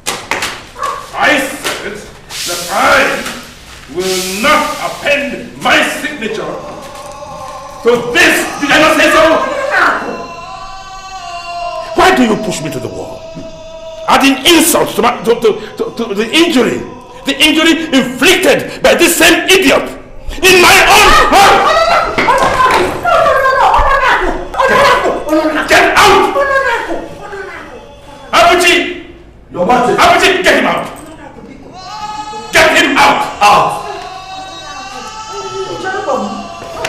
I said that I will not append my signature to this. Did I not say so? Why do you push me to the wall? Adding insult to the injury. The injury inflicted by this same idiot in my own home. Get out! Abuchi! Abuchi, get him out! Get him out!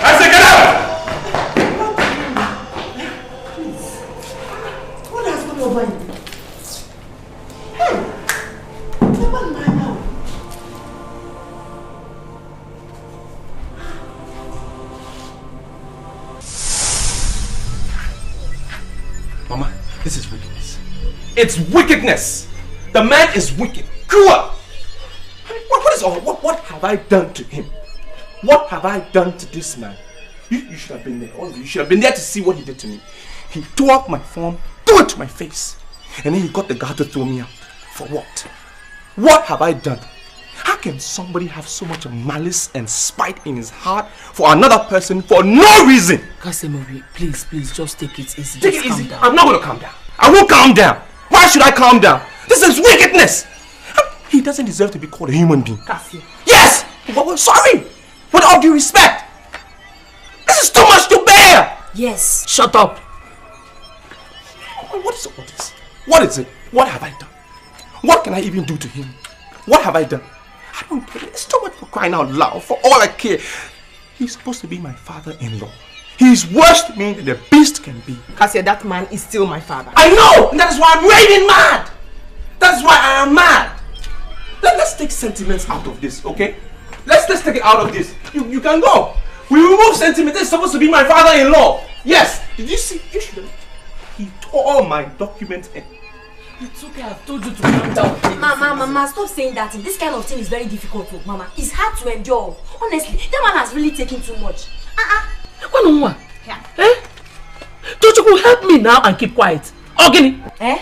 I said get out! Please. What has come over you? Hey! What am I now? Mama, this is wickedness. It's wickedness! The man is wicked. Cruel! What is all? What have I done to him? What have I done to this man? You should have been there. All of you should have been there to see what he did to me. He tore up my form, threw it to my face. And then he got the guard to throw me out. For what? What have I done? How can somebody have so much malice and spite in his heart for another person for no reason? Kasemori, please, just take it easy. Take it calm easy. down. I'm not going to calm down. I won't calm down. Why should I calm down? This is wickedness. He doesn't deserve to be called a human being. Kasi. Yes! Sorry! With all due respect, this is too much to bear! Yes. Shut up! What is all this? What is it? What have I done? What can I even do to him? What have I done? I don't care. It's too much for crying out loud. For all I care, he's supposed to be my father-in-law. He's worse to me than the beast can be. Cassia, that man is still my father. I know! And that is why I'm raving mad! That's why I am mad! Let's take sentiments out of this, okay? Let's take it out of this. You can go. We remove sentiment. This is supposed to be my father-in-law. Yes. Did you see? You should have. He tore all my documents in. It's okay, I've told you to calm down. Mama, stop saying that. This kind of thing is very difficult, Mama. It's hard to endure. Honestly, that man has really taken too much. Yeah. Eh? Don't you help me now and keep quiet? Ogini. Eh?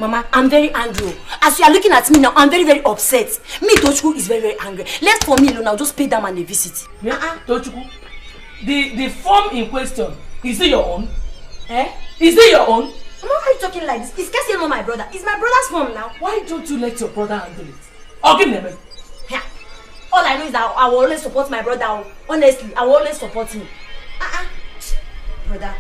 Mama, I'm very angry. As you are looking at me now, I'm very, very upset. Me, Tochukwu is very, very angry. Left for me alone, I'll just pay that man a visit. Yeah? Tochukwu, the form in question, is it your own? Eh? Is it your own? Mama, why are you talking like this? Is Cassie not my brother? It's my brother's form now. Why don't you let your brother handle it? Ogini. Yeah. All I know is that I will always support my brother. Honestly, I will always support him. Brother,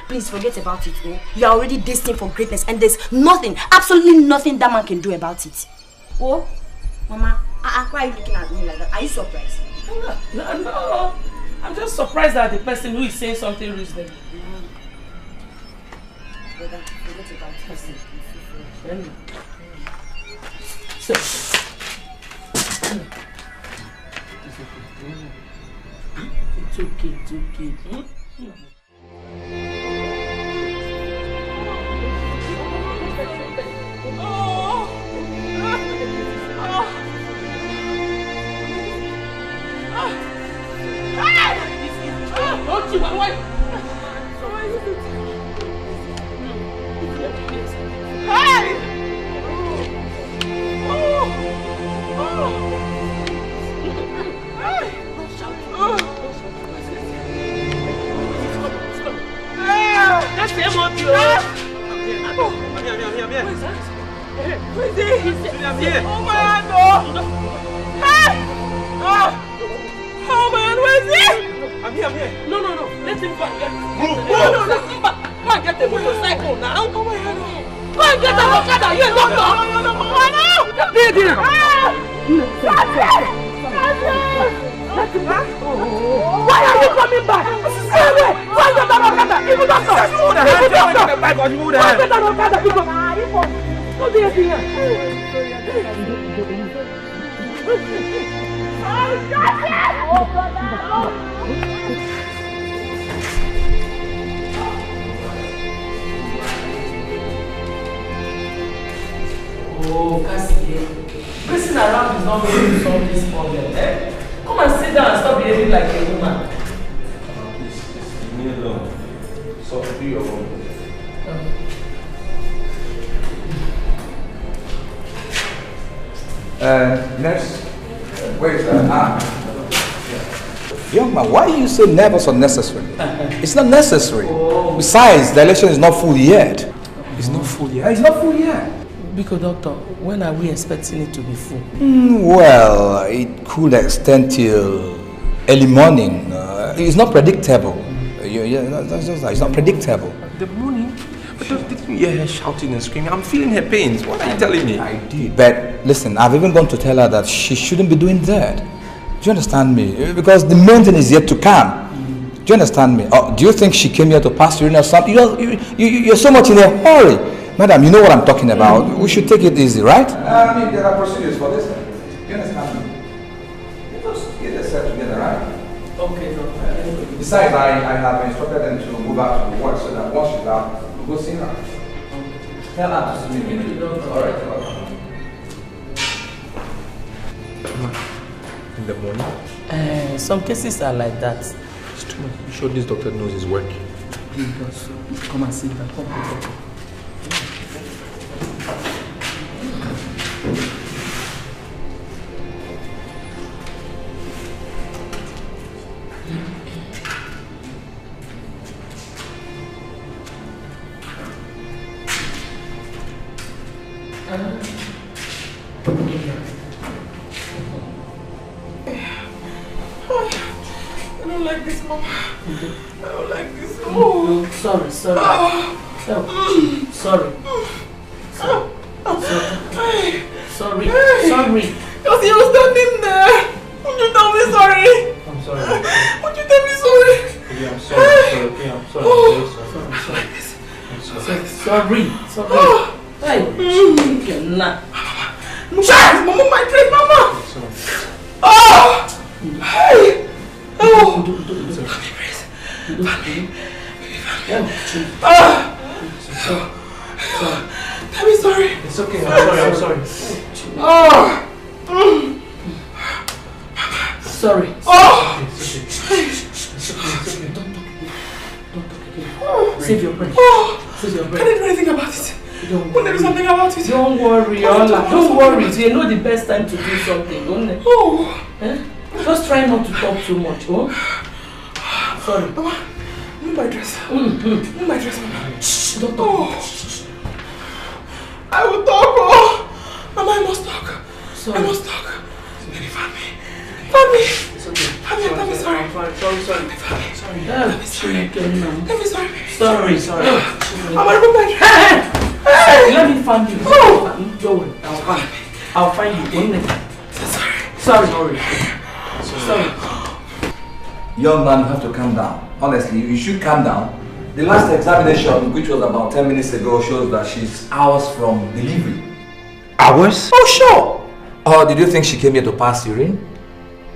please forget about it. Oh. You are already destined for greatness and there's nothing, absolutely nothing that man can do about it. Oh, Mama, why are you looking at me like that? Are you surprised? No. I'm just surprised that the person who is saying something reasonable. Brother, forget about it. It's okay. Don't you my wife? Hey! That's him on you. I'm here. Where is he? I'm here. Oh man, no! Hey! Oh man, where is he? I'm here. No. Let him go and get it. No, let him back. Go and get the motorcycle now. Oh my God. Go and get the motorcycle. You're a doctor. No. Get him. Why are you coming back? Stay away. Why get the motorcycle? Even doctor. Why get the motorcycle? Don't do anything Oh, Cassie, pressing around is not going to solve this problem, eh? Come and sit down and stop behaving like a woman. Please, leave me alone. So, do your own. Nurse, where is that? Young man, why are you so nervous unnecessarily? It's not necessary. Besides, the election is not full yet. It's not full yet? It's not full yet. Because doctor, when are we expecting it to be full? Well, it could extend till early morning. It's not predictable. That's just that. It's not predictable. The morning? But didn't you hear her shouting and screaming? I'm feeling her pains. What are you telling me? I did. But listen, I've even gone to tell her that she shouldn't be doing that. Do you understand me? Because the main thing is yet to come. Do you understand me? Or do you think she came here to pass urine or something? You're so much in a hurry. Madam, you know what I'm talking about. We should take it easy, right? I mean, there are procedures for this. Do you understand me? You just get yourself together, right? Okay, doctor. Besides, I have instructed them to move out to work so that once she's out, we'll go see her. Tell her to see me. All right. In the morning? Some cases are like that. It's too much. You sure this doctor knows his work? He does. Come and sit down. Come. this, Mama. I don't like this. Oh. Sorry. Sorry. Because he was standing there. Won't you tell me sorry? I'm sorry. Won't you tell me sorry? Yeah, I'm sorry. Okay, I'm sorry. Sorry. Hey, you're not. Mama, my dress, Mama. Oh! Hey! Oh! Tell me sorry. It's okay, I'm sorry. Oh! Sorry. Oh! It's okay. Don't talk again. Save your breath. Save your breath. Can I do anything about it? When there is something about it. Don't worry, don't worry. You know the best time to do something, don't you? Oh! Just try not to talk too much, oh? Sorry. Mama, move my dress. Move my dress, Mama. Shh, don't talk. I will talk, oh! Mama, I must talk. Sorry. I must talk. Baby, fan me. Fan me. It's okay. Fan me, tell me sorry. I'm fine. Sorry. Fan me. Sorry. Tell me sorry. Tell me sorry. Sorry. Mama, remove my dress. Hey, let me find you. Don't worry. I'll find you. One minute. Sorry. Young man, you have to calm down. Honestly, you should calm down. The last examination, which was about 10 minutes ago, shows that she's hours from delivery. Hours? Oh, sure. Or did you think she came here to pass urine?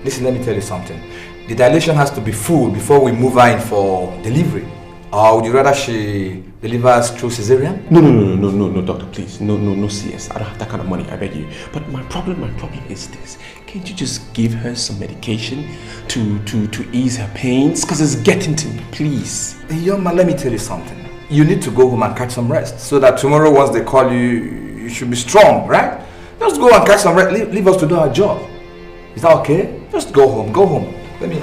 Listen, let me tell you something. The dilation has to be full before we move her in for delivery. Or would you rather she delivers through cesarean? No, doctor, please. No CS. I don't have that kind of money, I beg you. But my problem is this. Can't you just give her some medication to ease her pains? Because it's getting to me, please. Young man, let me tell you something. You need to go home and catch some rest. So that tomorrow, once they call you, you should be strong, right? Just go and catch some rest. Leave us to do our job. Is that okay? Just go home. Let me...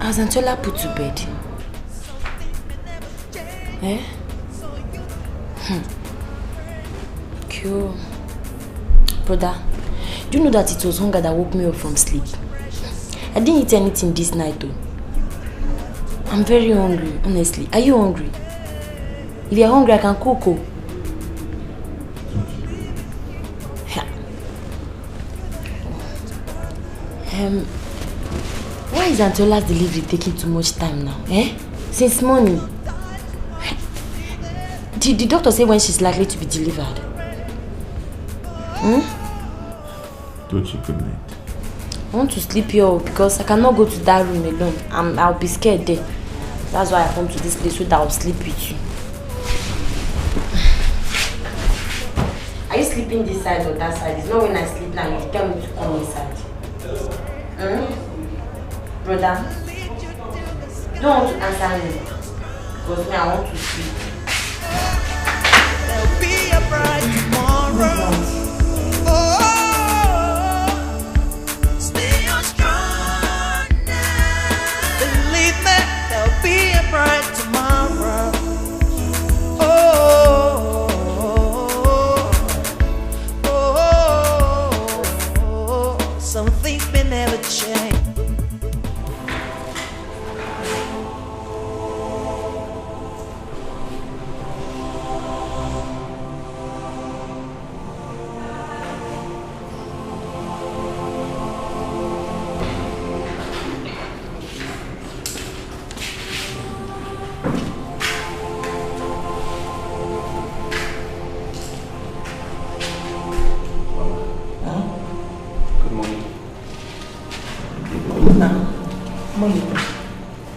Was Antola put to bed? Eh? Cool. Brother, do you know that it was hunger that woke me up from sleep? I didn't eat anything this night though. I'm very hungry, honestly. Are you hungry? If you're hungry, I can cook. Oh. Why is Antola's delivery taking too much time now? Since morning. Did the doctor say when she's likely to be delivered? Don't you good night? I want to sleep here because I cannot go to that room alone. I'll be scared there. That's why I come to this place so that I'll sleep with you. Are you sleeping this side or that side? It's not when I sleep now you tell me to come inside. Brother, you don't want to answer me because me, I want to sleep. There'll be a bright tomorrow. Oh,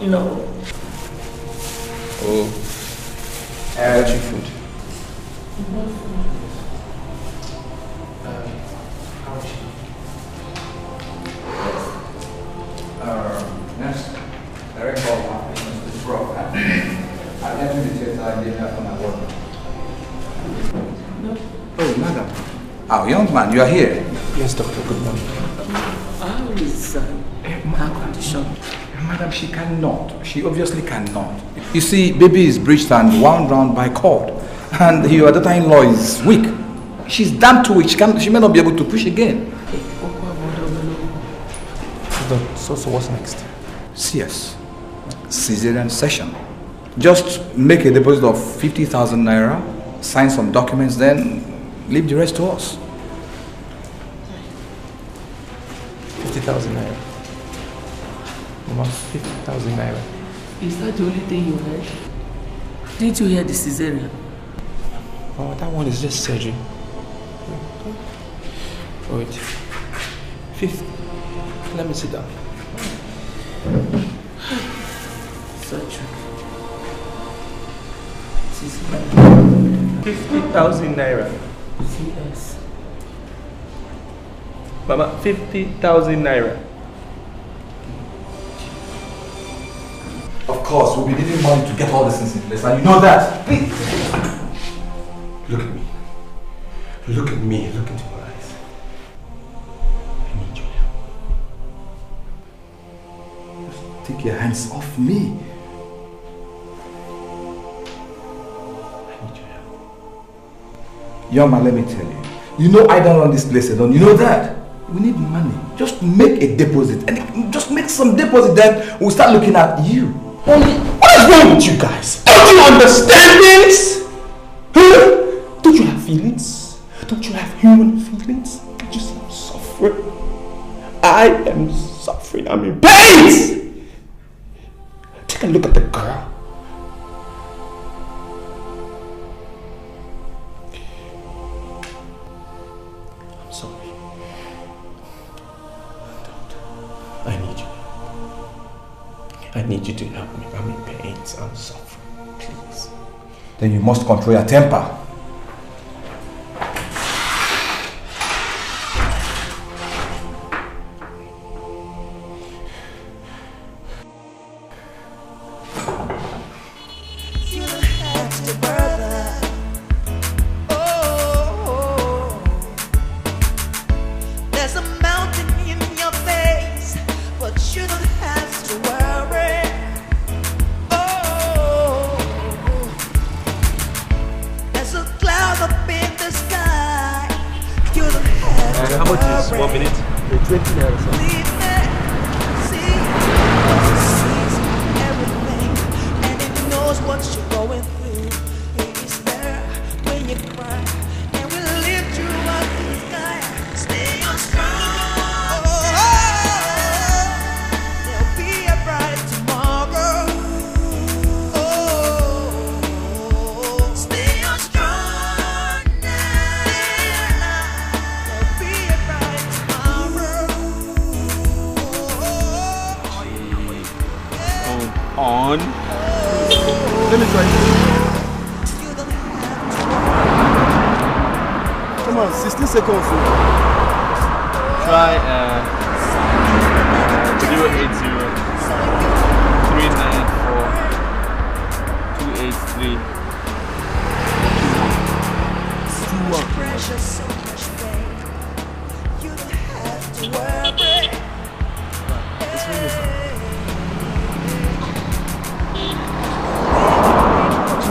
No. Oh. I got you food. How is she? Next, Eric Ball, this bro. I left him the theater and didn't have to my work. No. Oh, madam. Oh, young man, you are here. Yes, doctor. Good morning. How is her condition? Madam, she cannot. She obviously cannot. You see, baby is breached and wound round by cord. And your daughter-in-law is weak. She's damn too weak. She may not be able to push again. So what's next? CS. Caesarean session. Just make a deposit of 50,000 naira, sign some documents, then leave the rest to us. 50,000 naira. Mama, 50,000 naira. Is that the only thing you heard? Didn't you hear the cesarean? Oh, that one is just surgery. Wait. 50. Let me sit down. Surgery. 50,000 naira. CS. Mama, 50,000 naira. Of course, we'll be needing money to get all this things in place, and you know that. Please. Look at me. Look at me. Look into my eyes. I need your help. Just take your hands off me. I need your help. Young man, let me tell you. You know I don't run this place alone. You know that. We need money. Just make a deposit. And just make some deposit, then we'll start looking at you. What is wrong with you guys? Don't you understand this? Huh? Don't you have feelings? Don't you have human feelings? Can't you see I'm suffering? I am suffering. I'm in pain. Take a look at the girl. I'm sorry. Don't. I need you. I need you to help me. I'm in pain. I'm suffering. Please. Then you must control your temper. How much is 1 minute? 20 naira, sir. On. Let me try. Come on, 16 seconds. Try 080 394 283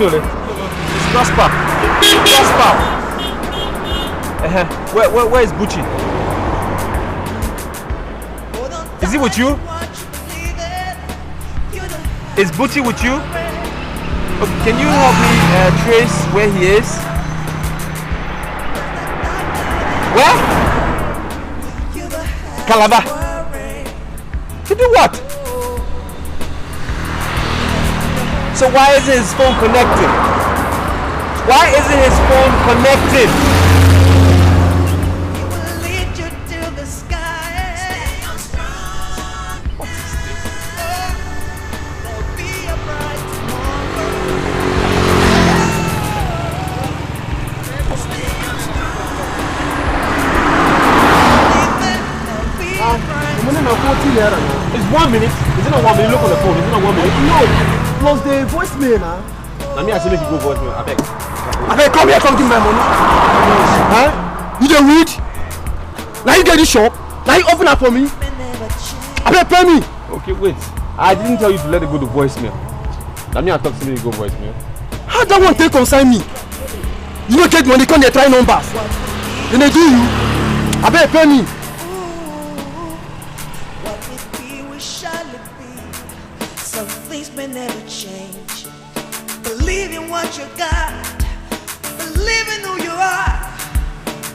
It's Prosper. Where is Bucci? Is he with you? Is Bucci with you? Okay, can you help me trace where he is? Where? Calabar. To do what? So why isn't his phone connected? Why isn't his phone connected? What is this? 1 minute? Is it not 1 minute? Look on the phone. Is it not 1 minute? No. Plus the voicemail now. Now me I say make you go voicemail. I beg. Come here, come give me my money. Huh? You the weed? Now you get this shop. Now you open up for me. I beg, pay me. Okay, wait. I didn't tell you to let it go to voicemail. Now me I talk to me, you go voicemail. How that one take concern me? You don't get money, come they try numbers. Then they do you. I beg, pay me. What it be, we shall it be. Some things may never change. Believe in what you got. Believe in who you are.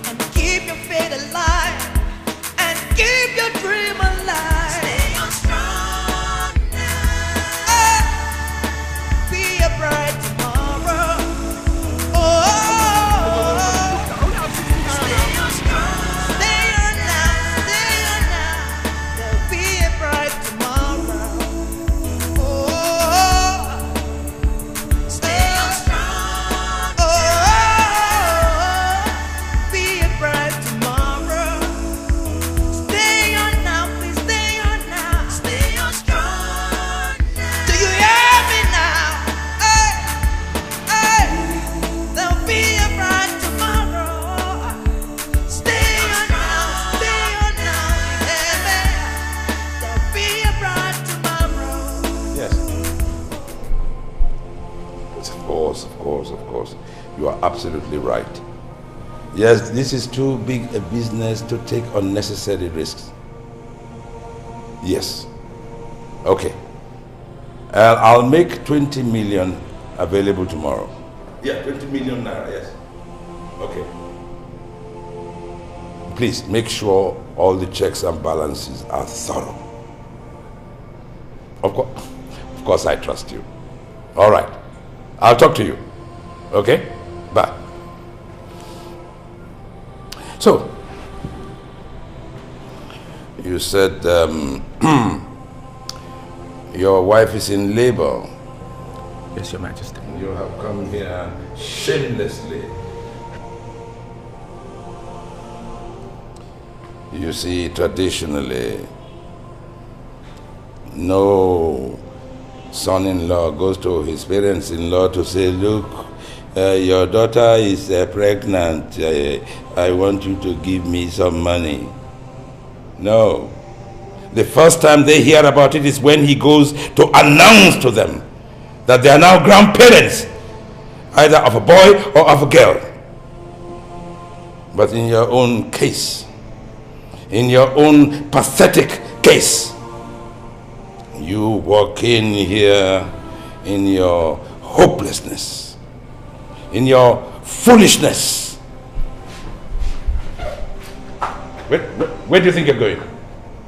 And keep your faith alive. And keep your dream alive. Stay on strong now. Be a bright tomorrow. Stay on strong. Stay on now. Stay on now. There'll be a bright tomorrow. Stay on strong. Be a bright tomorrow. Stay on now, please stay on now. Stay on strong now. Do you hear me now? Hey, hey. There'll be a bright tomorrow. Stay on now, baby. There'll be a bright tomorrow. Yes. Of course. You are absolutely right. Yes, this is too big a business to take unnecessary risks. Yes. Okay. I'll make 20 million available tomorrow. Yeah, 20 million naira, yes. Okay. Please make sure all the checks and balances are thorough. Of course I trust you. All right. I'll talk to you. Okay? Bye. So, you said your wife is in labor. Yes, Your Majesty. You have come here shamelessly. You see, traditionally, no son-in-law goes to his parents-in-law to say, look, your daughter is pregnant. I want you to give me some money. No. The first time they hear about it is when he goes to announce to them that they are now grandparents, either of a boy or of a girl. But in your own case, in your own pathetic case, you walk in here in your hopelessness, in your foolishness. Where do you think you're going?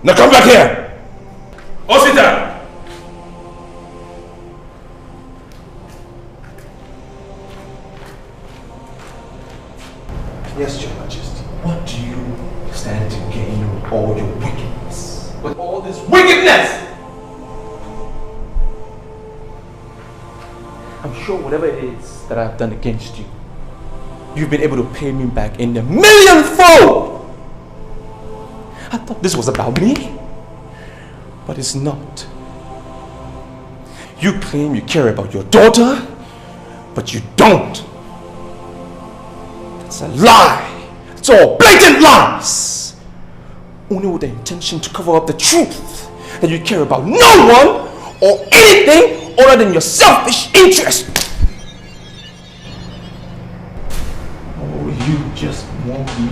Now come back here! Osita! Yes, Your Majesty. What do you stand to gain with all your wickedness? With all this wickedness! I'm sure whatever it is that I've done against you, you've been able to pay me back in a millionfold! I thought this was about me, but it's not. You claim you care about your daughter, but you don't. It's a lie. It's all blatant lies. Only with the intention to cover up the truth that you care about no one or anything other than your selfish interest. Oh, you just want me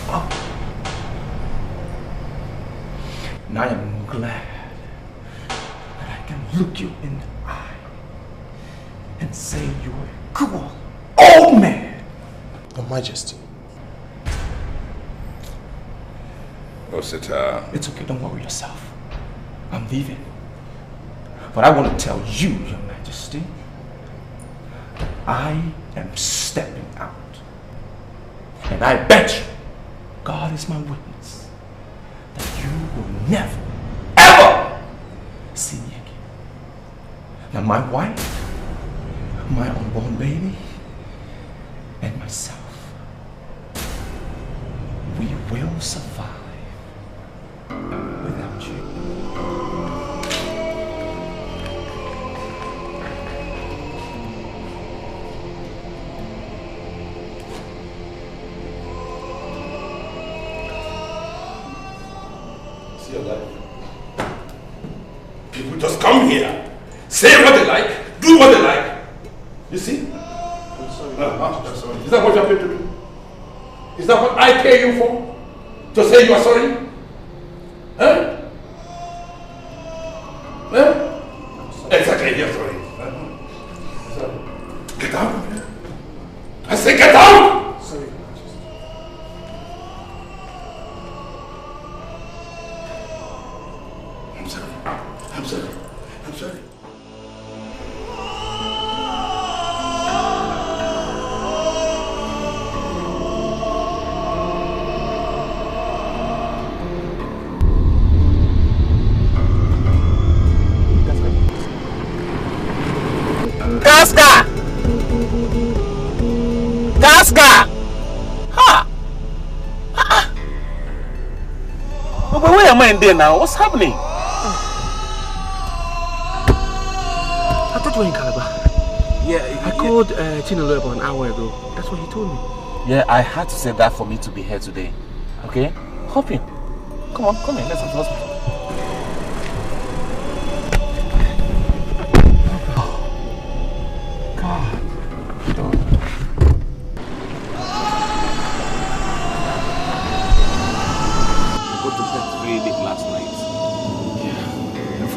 up. And I am glad that I can look you in the eye and say you are a cruel old man. Your Majesty. Osita. It's okay, don't worry yourself. I'm leaving. But I want to tell you, Your Majesty, I am stepping out. And I bet you, God is my witness, that you will never, ever see me again. Now my wife, my unborn baby, and myself, we will survive without you. come here, say what they like, do what they like. You see? I'm sorry. I'm sorry. Is that what you're paid to do? Is that what I pay you for? To say you are sorry? Huh? Huh? Exactly, you're sorry. Get out of here. I say get out! Sorry. I'm sorry. I'm sorry. I'm sorry. Casca! Casca! Ha! But where am I in there now? What's happening? I thought you were in Calabar. Yeah, I called Chinwe Owoh an hour ago. That's what he told me. Yeah, I had to say that for me to be here today. Okay? Hop in. Come on, come in. Let's go to the hospital.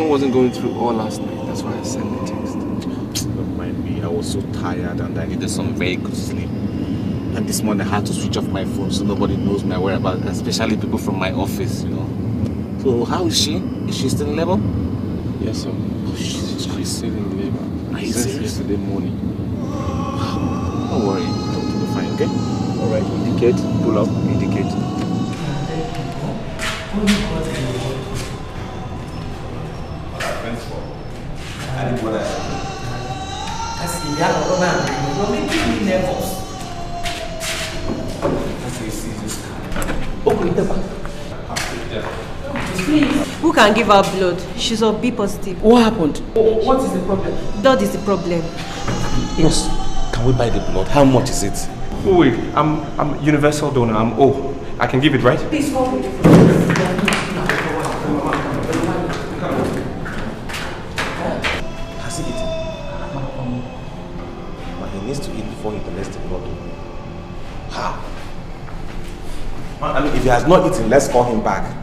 Wasn't going through all last night. That's why I sent the text. Don't mind me. I was so tired and I needed some very good sleep. And this morning I had to switch off my phone so nobody knows my whereabouts, especially people from my office, you know. So how is she? Is she still in labor? Yes, sir. Oh, she's still in labor. Are you Since serious? yesterday morning. Don't worry. Everything will be fine, okay? Alright, indicate, pull up, indicate. I did what I said. That's the young man. You're making me nervous. That's how you see this. Open the back. Please. Who can give her blood? She's of B positive. What happened? What is the problem? Blood is the problem. Yes. Can we buy the blood? How much is it? Oh wait, I'm universal donor. I'm O. I can give it, right? Please hold me. Has he eaten? But he needs to eat before he donates the blood. How? I mean, if he has not eaten, let's call him back.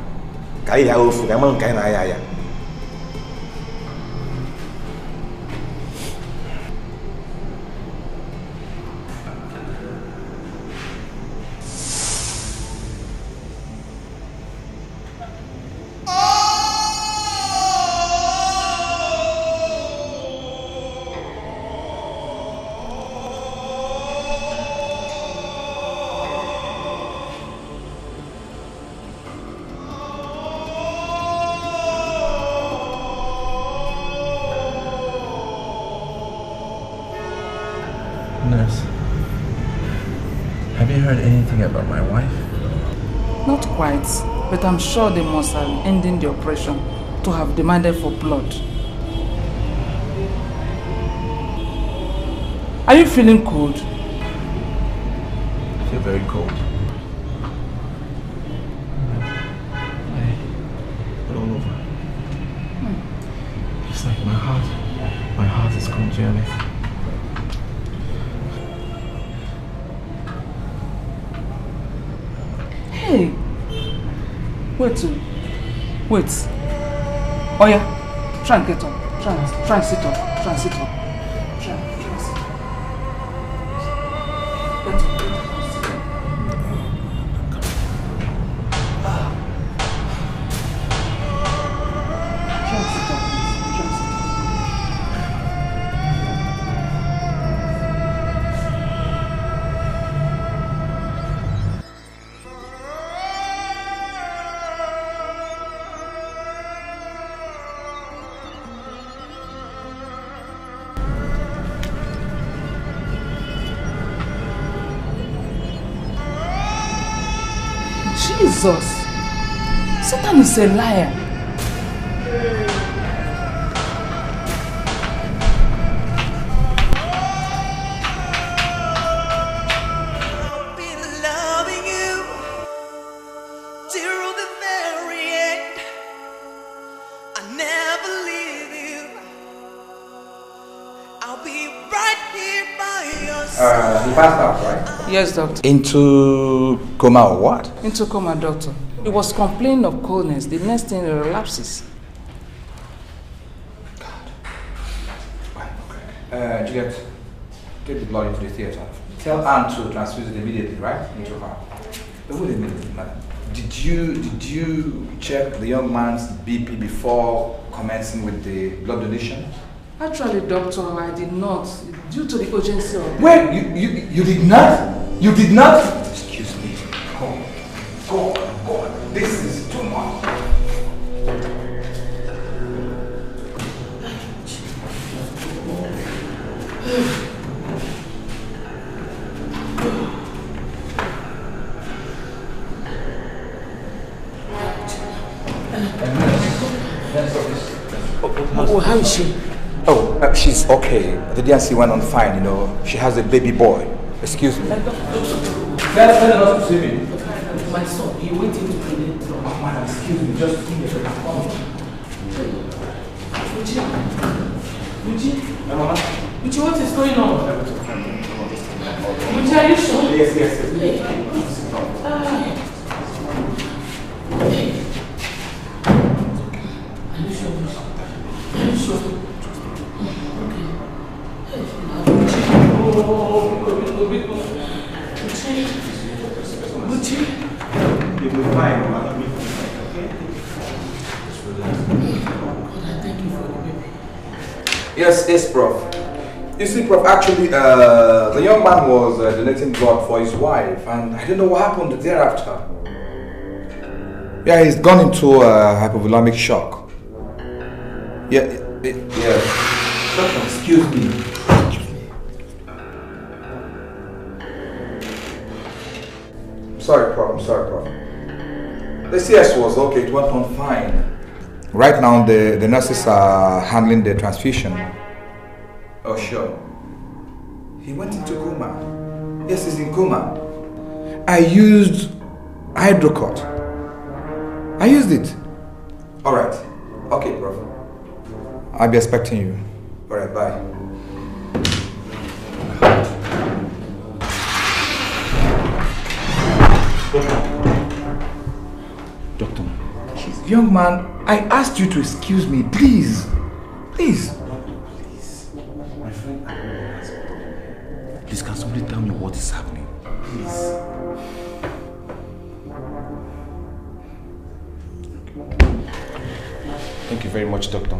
Nurse, have you heard anything about my wife? Not quite, but I'm sure they must have ended the operation to have demanded for blood. Are you feeling cold? I feel very cold. All over. It's like my heart is congealing. Hey! Wait. Oh yeah, try and get up. Try and sit up. Try and sit up. Try and sit up. Get up. Sit up. Try and sit up, please. Try and sit up. Jesus! Satan is a liar. Loving you till the very end. I never leave you. right here by your He side. passed out, right? Yes, doctor. Into coma or what? Into coma, doctor. He was complaining of coldness. The next thing he relapses. Juliet, take the blood into the theater. Tell Anne to transfuse it immediately, right? Into her. But wait a minute, madam. Did you check the young man's BP before commencing with the blood donation? Actually, doctor, I did not. Due to the urgency of... Wait, you did not? You did not? Excuse me. Go on. This is too much. Oh, how is she? Oh, she's okay. The DNC went on fine, you know. She has a baby boy. Excuse me. Let her not see me. My son, you waiting to bring it. Oh, madam, excuse me. Just give me a second. Uchi? Uchi, what is going on? Uchi, are you sure? Yes. Yes, Prof. You see, Prof, actually, the young man was donating blood for his wife, and I don't know what happened thereafter. Yeah, he's gone into hypovolemic shock. Yeah. Excuse me. Sorry, Prof. The CS was okay, it went on fine. Right now, the nurses are handling the transfusion. Oh, sure. He went into coma. Yes, he's in coma. I used hydrocot. I used it. All right. Okay, Prof. I'll be expecting you. All right, bye. Doctor. Young man, I asked you to excuse me, please. Please. My friend, please, can somebody tell me what is happening? Please. Thank you very much, doctor.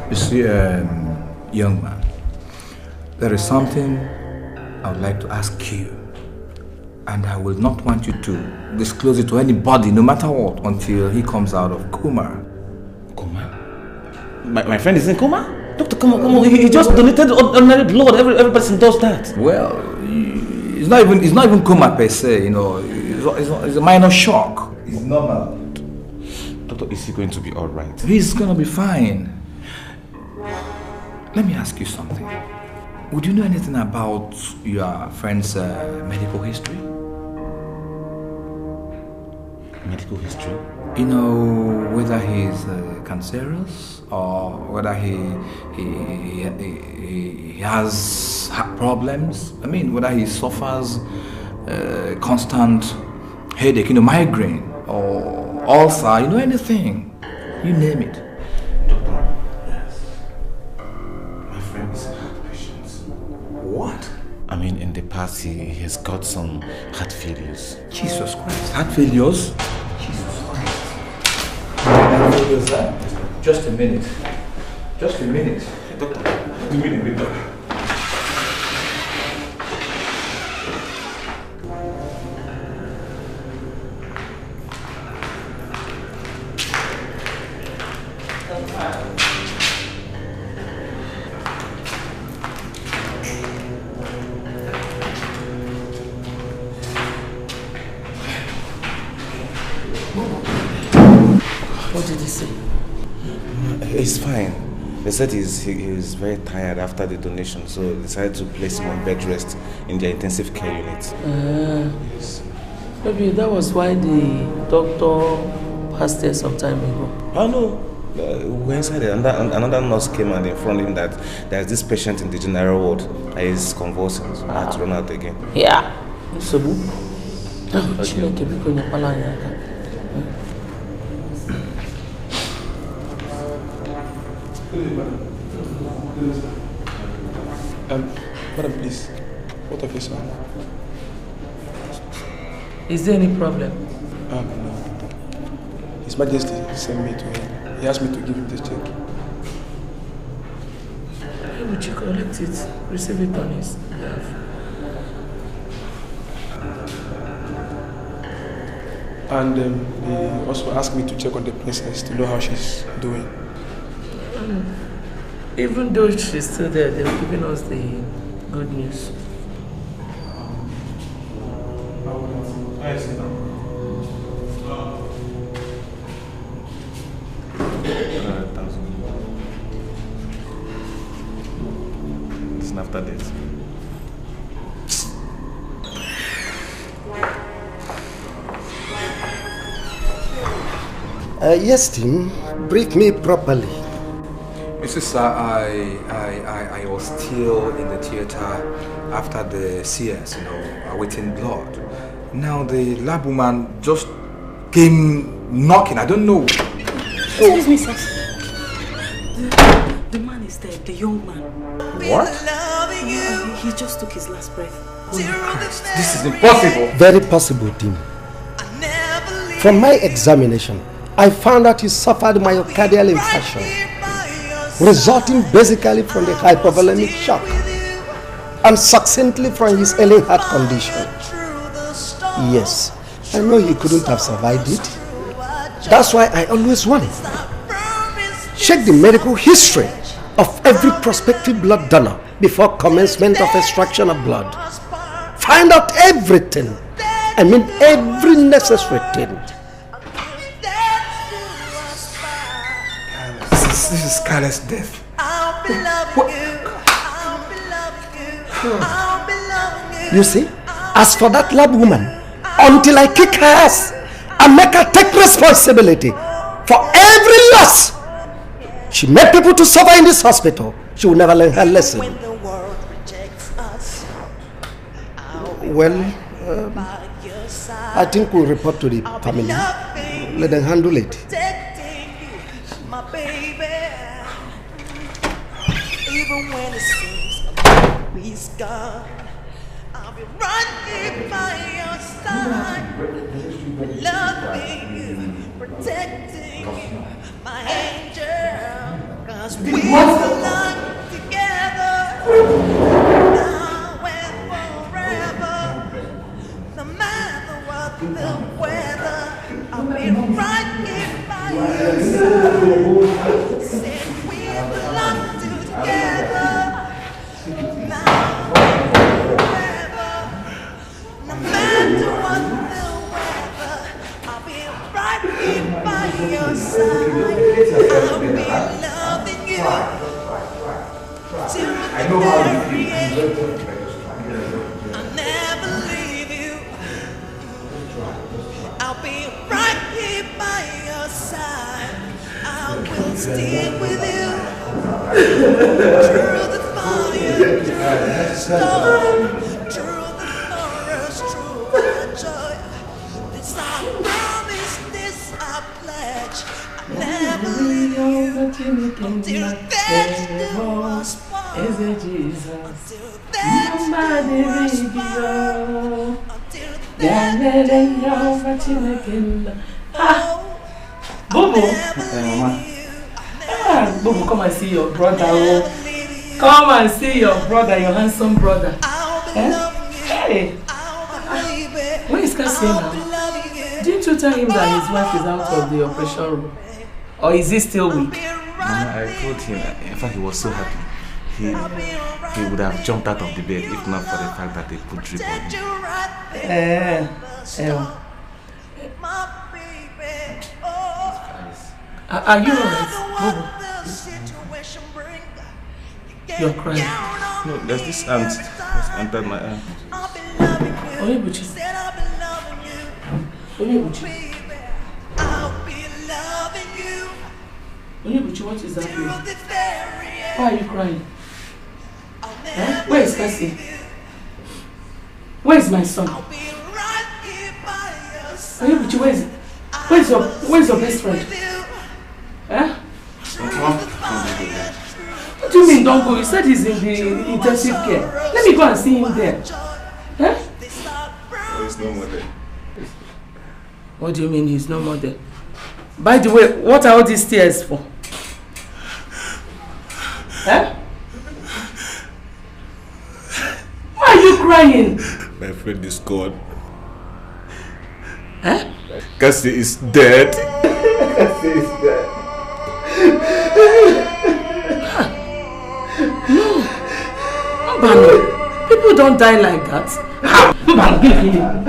You see, young man, there is something I would like to ask you. And I will not want you to disclose it to anybody, no matter what, until he comes out of coma. Coma? My friend is in coma? Doctor, come on. He just donated ordinary blood. Every person does that. Well, it's not even coma per se, you know. It's a minor shock. It's normal. Doctor, is he going to be all right? He's going to be fine. Let me ask you something. Would you know anything about your friend's medical history? Medical history? You know, whether he's cancerous or whether he has heart problems. I mean, whether he suffers constant headache, you know, migraine or ulcer, you know, anything. You name it. Doctor, yes. My friend is a heart patient. What? I mean, in the past, he has got some heart failures. Jesus Christ. Heart failures? Jesus Christ. Heart failures, huh? Just a minute. Just a minute. Doctor, give me the window. What did he say? He's fine. They said he's very tired after the donation, so they decided to place him on bed rest in their intensive care unit. Yes. Maybe that was why the doctor passed there some time ago. Oh no, we were inside it, and another nurse came and informed him that there's this patient in the general ward that is convulsing, so I had to run out again. Yeah. So, Madam, please, what of your son? Is there any problem? No. His Majesty sent me to him. He asked me to give him this check. Why would you collect it? Receive it on his behalf. And he also asked me to check on the princess to know how she's doing. Even though she's still there, they're giving us the good news. Listen after this. Yes, Tim. Brief me properly. Mrs. Sir, I was still in the theater after the CS, awaiting blood. Now the lab woman just came knocking. I don't know. Excuse me, sir. The man is dead, the young man. What? He just took his last breath. This is impossible. Very possible, Tim. From my examination, I found that he suffered myocardial infarction, resulting basically from the hypovolemic shock and succinctly from his ailing heart condition. Yes, I know he couldn't have survived it. That's why I always warn him. Check the medical history of every prospective blood donor before commencement of extraction of blood. Find out everything. I mean every necessary thing. This is careless death. You see, as for that lab woman, until I kick her ass and make her take responsibility for every loss she made people to suffer in this hospital, she will never learn her lesson. Well, I think we'll report to the family. Let them handle it. Even when it seems he's gone, I'll be right here by your side, loving you, protecting you, my angel. 'Cause we belong together now and forever. No matter what the weather, I'll be right here by your side. Said we belong together now and forever. No matter what the weather, I'll be right here by your side. I'll be loving you till the very end. I'll never leave you. I'll be right here by your side. I will stay with you through the fire, through the storm, through the forest, through the joy. This I promise, this I pledge. I'll never leave you until death do us part. Until death do us part. Until death do us part. Bobo! Bobo, come and see your brother. Come and see your brother, your handsome brother. Hey! Where is Cassie now? Didn't you tell him that his wife is out of the operation room? Or is he still weak? Mama, I told him, in fact, he was so happy. He would have jumped out of the bed if not for the fact that they put drip on him. Are you alright? You're crying. No, there's this ant that's entered my arm. Onyebuchi. Onyebuchi. Ibuchi, what is happening? Why are you crying? Huh? Where is Cassie? Where is my son? Ibuchi, where's your best friend? Huh? What do you mean don't go? You said he's in the intensive care. Let me go and see him there. Huh? He's no more there. What do you mean he's no more there? By the way, what are all these tears for? Huh? Why are you crying? My friend is gone. Huh? Cassie is dead. Cassie is dead. No. Mbano, people don't die like that. Mbano, give him.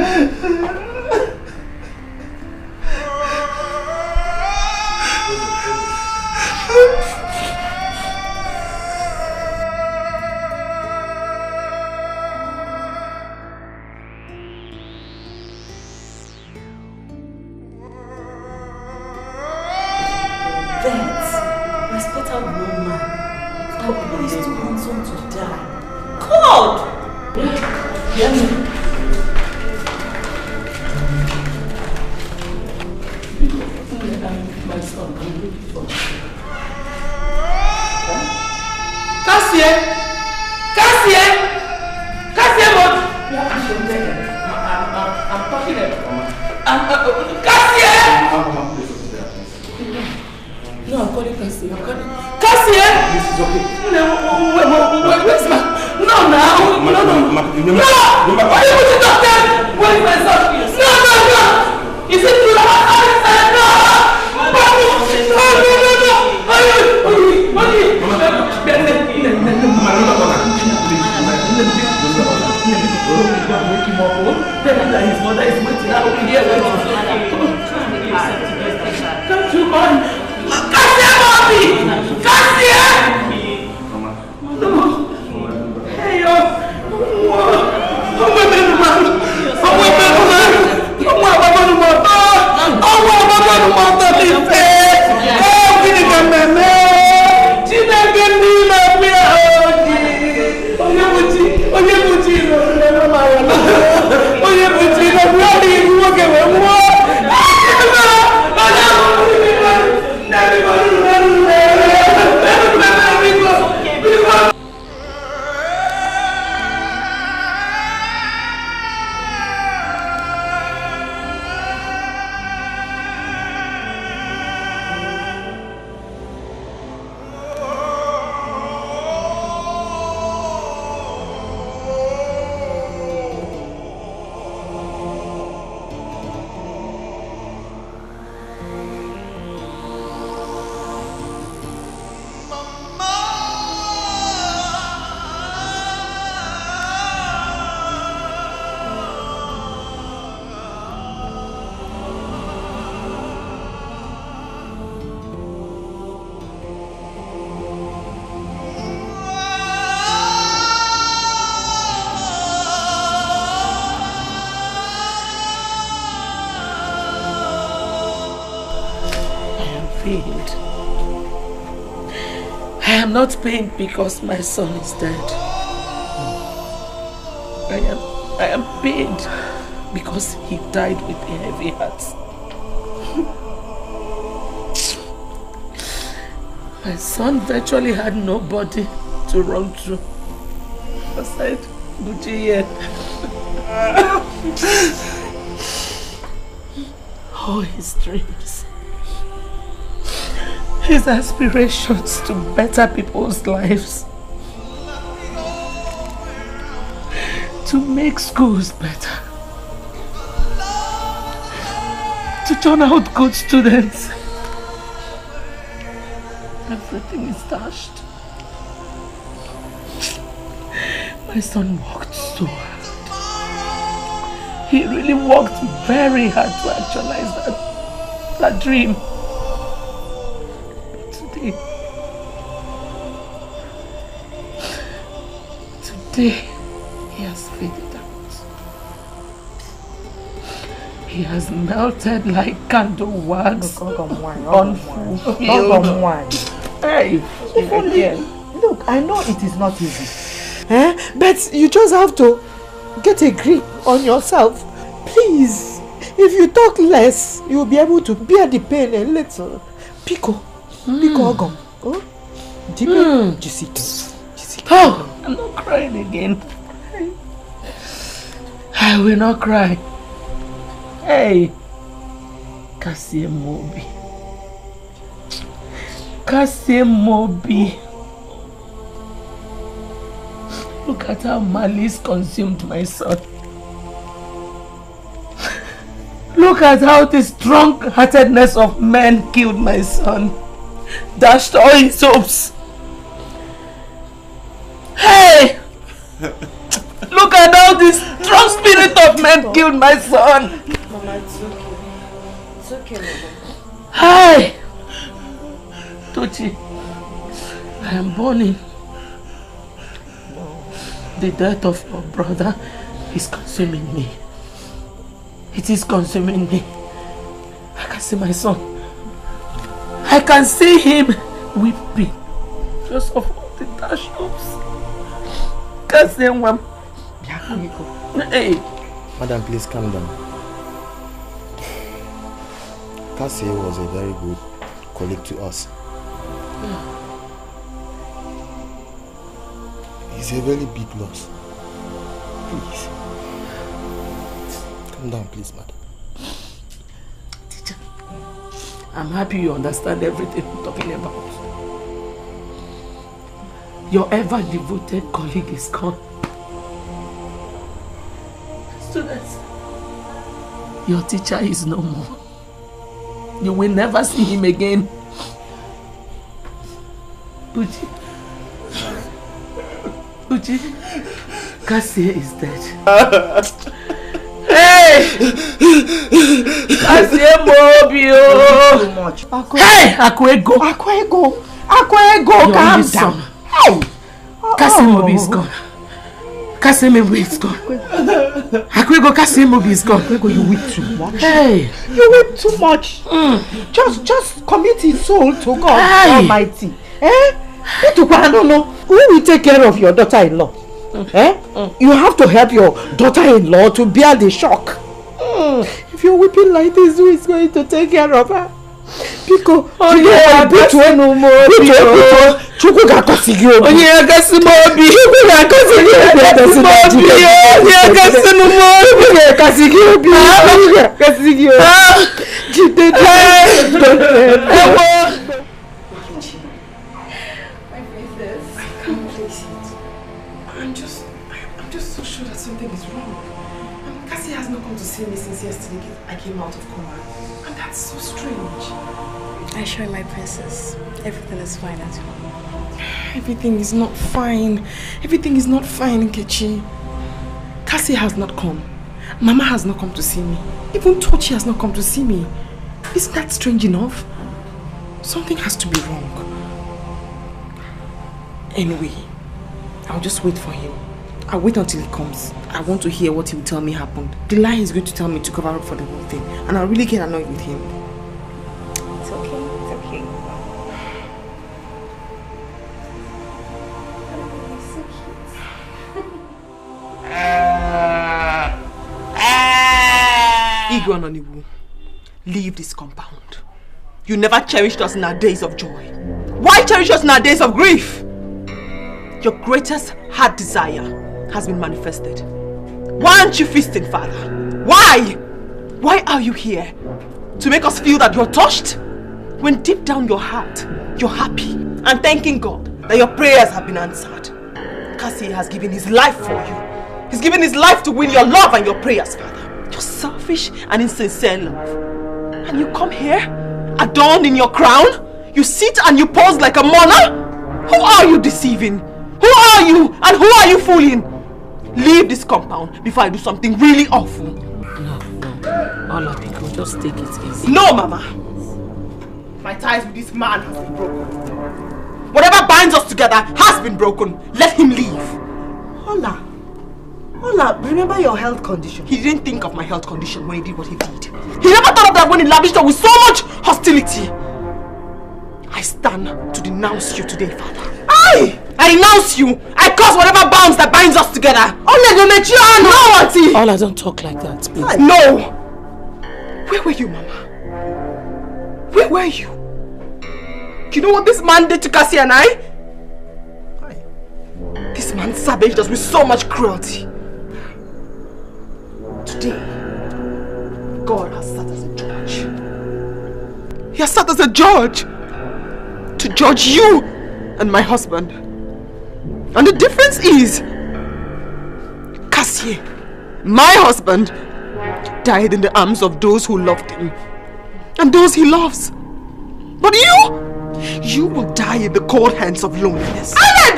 I am not pained because my son is dead. I am pained because he died with a heavy heart. My son virtually had nobody to run to aside Gucci here. All his dreams, his aspirations to better people's lives, to make schools better, to turn out good students. Everything is dashed. My son worked so hard. He really worked very hard to actualize that dream. But today, he has faded out. He has melted like candle wax, unfulfilled. Hey, if only, look, I know it is not easy. But you just have to get a grip on yourself. Please, if you talk less, you'll be able to bear the pain a little. Pico, Ogom. Oh? Oh, I'm not crying again. I will not cry. Hey, Kassie Mobi. Look at how malice consumed my son. Look at how the strong-heartedness of men killed my son. Dashed all his hopes. Hey! Look at how the strong spirit of men killed my son. Mama, it's okay. It's okay, Mama. Hi! Tochi, I am mourning. The death of your brother is consuming me. It is consuming me. I can see my son. I can see him weeping. Just of all the dash ups. Can't see him. Hey. Madam, please calm down. Cassie was a very good colleague to us. It's a very big loss. Please. Calm down, please, madam. Teacher, I'm happy you understand everything I'm talking about. Your ever devoted colleague is gone. Students, your teacher is no more. You will never see him again. Uchi, Cassie is dead. Hey! Cassie Mobio! Too much. Hey! Akwego, calm down. Hey! Cassie Mobi is gone. Cassie Mobi is gone. Akwego, Cassie Mobi is gone. Akwego, you weep too much. Hey! You weep too much. Just commit his soul to God Almighty. Who will take care of your daughter-in-law? You have to help your daughter-in-law to bear the shock. If you're weeping like this, who is going to take care of her? Pico, I'm just so sure that something is wrong. Cassie has not come to see me since yesterday I came out of coma. And that's so strange. I assure you, my princess, everything is fine at home. Everything is not fine. Everything is not fine, Nkechi. Cassie has not come. Mama has not come to see me. Even Tochi has not come to see me. Isn't that strange enough? Something has to be wrong. Anyway, I'll just wait for him. I'll wait until he comes. I want to hear what he will tell me happened. The lie is going to tell me to cover up for the whole thing. And I'll really get annoyed with him. It's okay, it's okay. Igwanoniwu, leave this compound. You never cherished us in our days of joy. Why cherish us in our days of grief? Your greatest heart desire has been manifested. Why aren't you feasting, Father? Why? Why are you here? To make us feel that you're touched? When deep down your heart, you're happy and thanking God that your prayers have been answered. Cassie has given his life for you. He's given his life to win your love and your prayers, Father. You're selfish and insincere love. And you come here, adorned in your crown? You sit and you pose like a monarch? Who are you deceiving? Who are you and who are you fooling? Leave this compound before I do something really awful. No. All of people, just take it easy. No, Mama. My ties with this man has been broken. Whatever binds us together has been broken. Let him leave. Hola, remember your health condition. He didn't think of my health condition when he did what he did. He never thought of that when he lavished her with so much hostility. I stand to denounce you today, Father. I denounce you! I curse whatever bonds that binds us together! No, Auntie! Ola, don't talk like that, please. No! Where were you, Mama? Where were you? You know what this man did to Cassie and I? This man savaged us with so much cruelty. Today, God has sat as a judge. He has sat as a judge to judge you and my husband. And the difference is, Cassie, my husband, died in the arms of those who loved him and those he loves. But you will die in the cold hands of loneliness. I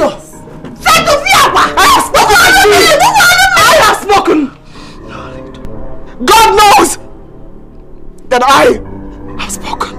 have spoken! God knows that I have spoken.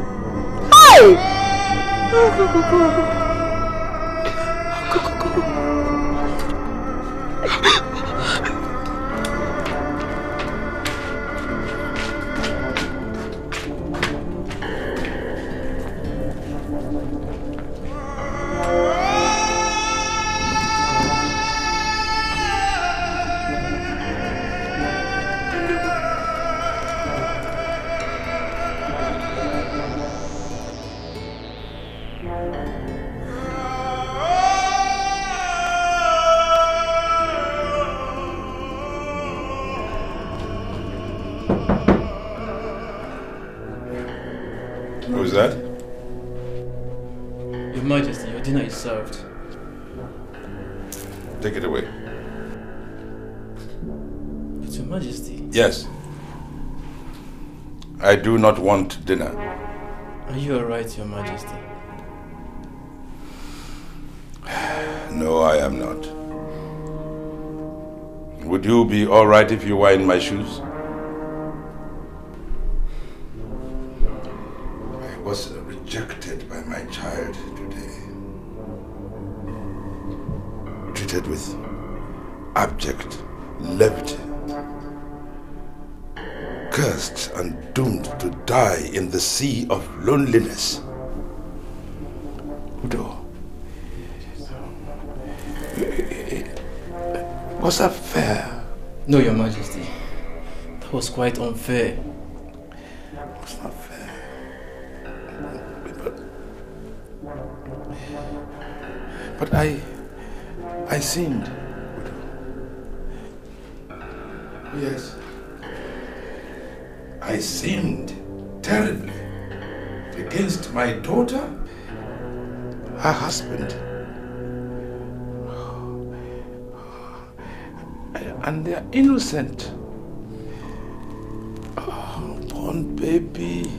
Who's that? Your Majesty, your dinner is served. Take it away. But Your Majesty... Yes. I do not want dinner. Are you alright, Your Majesty? No, I am not. Would you be alright if you were in my shoes? I was rejected by my child today. Treated with abject levity. Cursed and doomed to die in the sea of loneliness. Udo, was that fair? No, Your Majesty. That was quite unfair. It was not fair. But I sinned. Yes. I sinned terribly against my daughter, her husband, and their innocent born baby.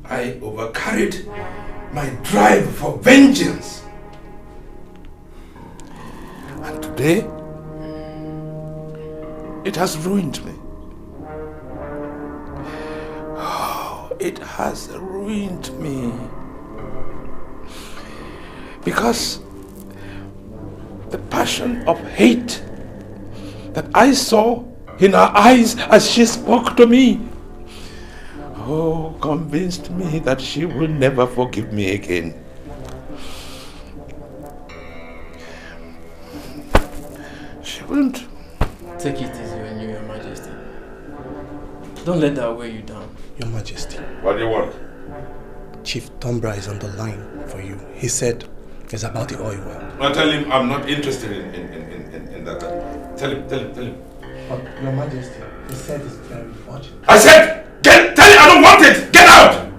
I overcarried my drive for vengeance. And today, it has ruined me. Oh, it has ruined me. Because the passion of hate that I saw in her eyes as she spoke to me, convinced me that she will never forgive me again. She won't. Take it easy on you, Your Majesty. Don't let that weigh you down. Your Majesty. What do you want? Chief Tombra is on the line for you. He said it's about the oil well. Now tell him I'm not interested in that. Tell him. But Your Majesty, he said it's very urgent. I said, tell him I don't want it! Get out!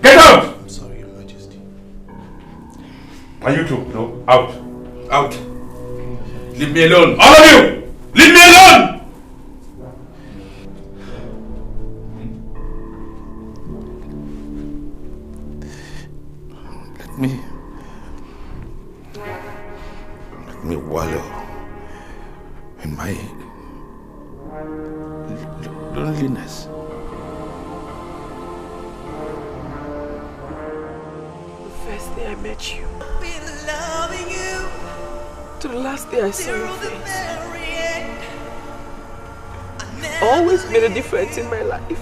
Get out! I'm sorry, Your Majesty. And you too, no? Out. Out. Leave me alone. All of you! Leave me alone! Let me wallow in my loneliness. The first day I met you, to the last day I saw your face, always made a difference in my life.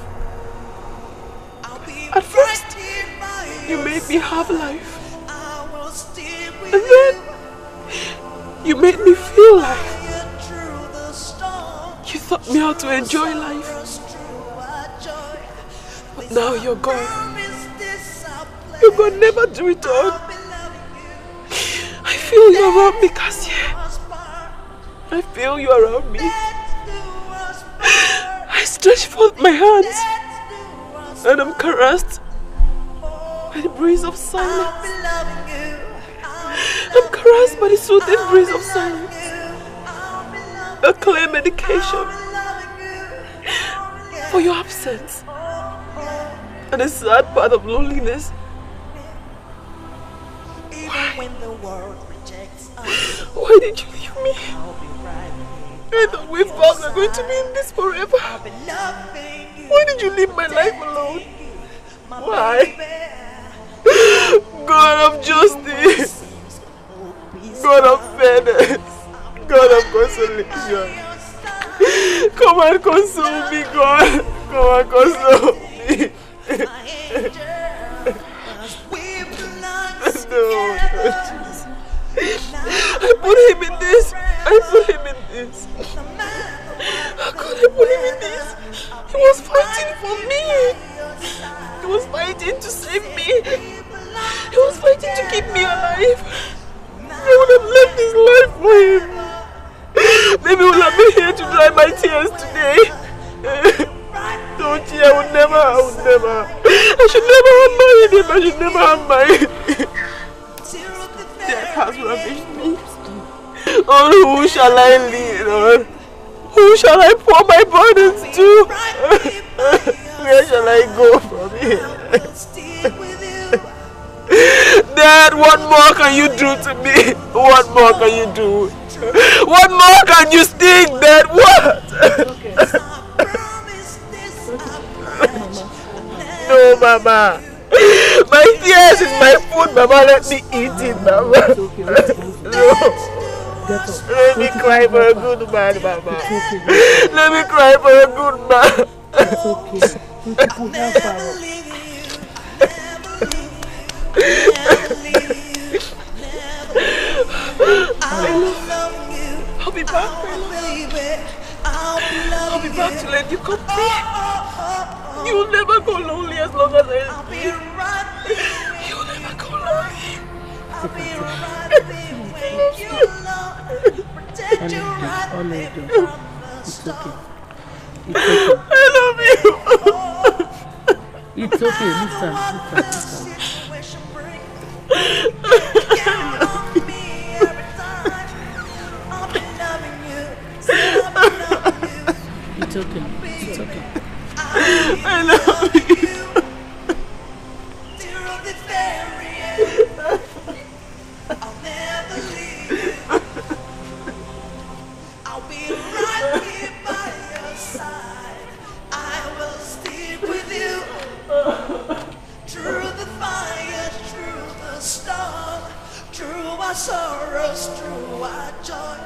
At first, You made me have life. And then you made me feel life. You taught me how to enjoy life. But now you're gone. You're gonna never to return. I feel you around me, Cassie. I feel you around me. I stretch forth my hands and I'm caressed by the breeze of silence. I'm caressed by the soothing breeze of silence. A clear medication for your absence and a sad part of loneliness. Why did you leave me? I thought we both were going to be in this forever. Why did you leave my life alone? Why? God of justice, God of fairness, God of consolation, come and console me, God. Come and console me. No. I put him in this. I put him in this. How could I put him in this? He was fighting for me. He was fighting to save me. He was fighting to keep me alive. I would have left his life for him. Maybe we'll have been here to dry my tears today. Don't you? I would never. I should never have married him. I should never have married him. Death has ravished me. On who shall I lean on? Who shall I pour my burdens to? Where shall I go from here? Dad, what more can you do to me? What more can you do? What more can you sting, Dad? What? No, Mama. My tears is my food, Mama. Let me eat it, Mama. No. Let me cry for a good man, Mama. Let me cry for a good man. It's okay. I'll be back, baby. I'll be back to let you come back. You will never go lonely as long as I live. You will never go lonely. I'll be right there with you, Lord. Protect you right there from the storm. I love you. It's okay, listen. It's okay. It's okay. I love you. I'll never leave you. I'll be right here by your side. I will stick with you. Through the fire, through the storm, through our sorrows, through our joy.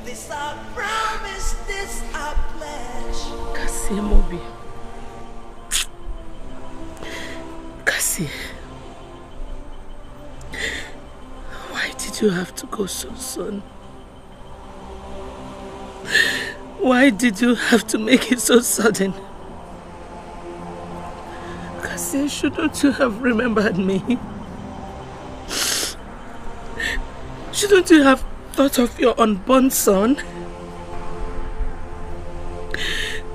This our promise, this our pledge. Cassie, Mobi. Cassie. Why did you have to go so soon? Why did you have to make it so sudden? Cassie, shouldn't you have remembered me? Shouldn't you have thought of your unborn son?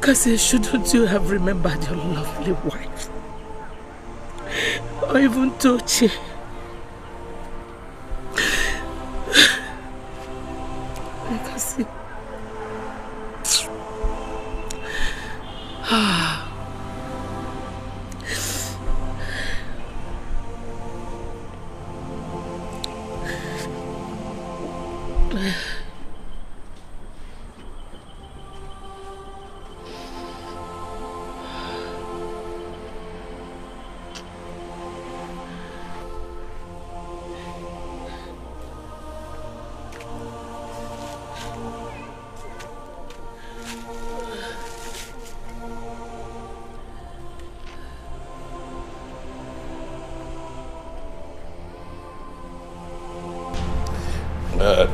Cassie, shouldn't you have remembered your lovely wife? Or even Tochi? Cassie.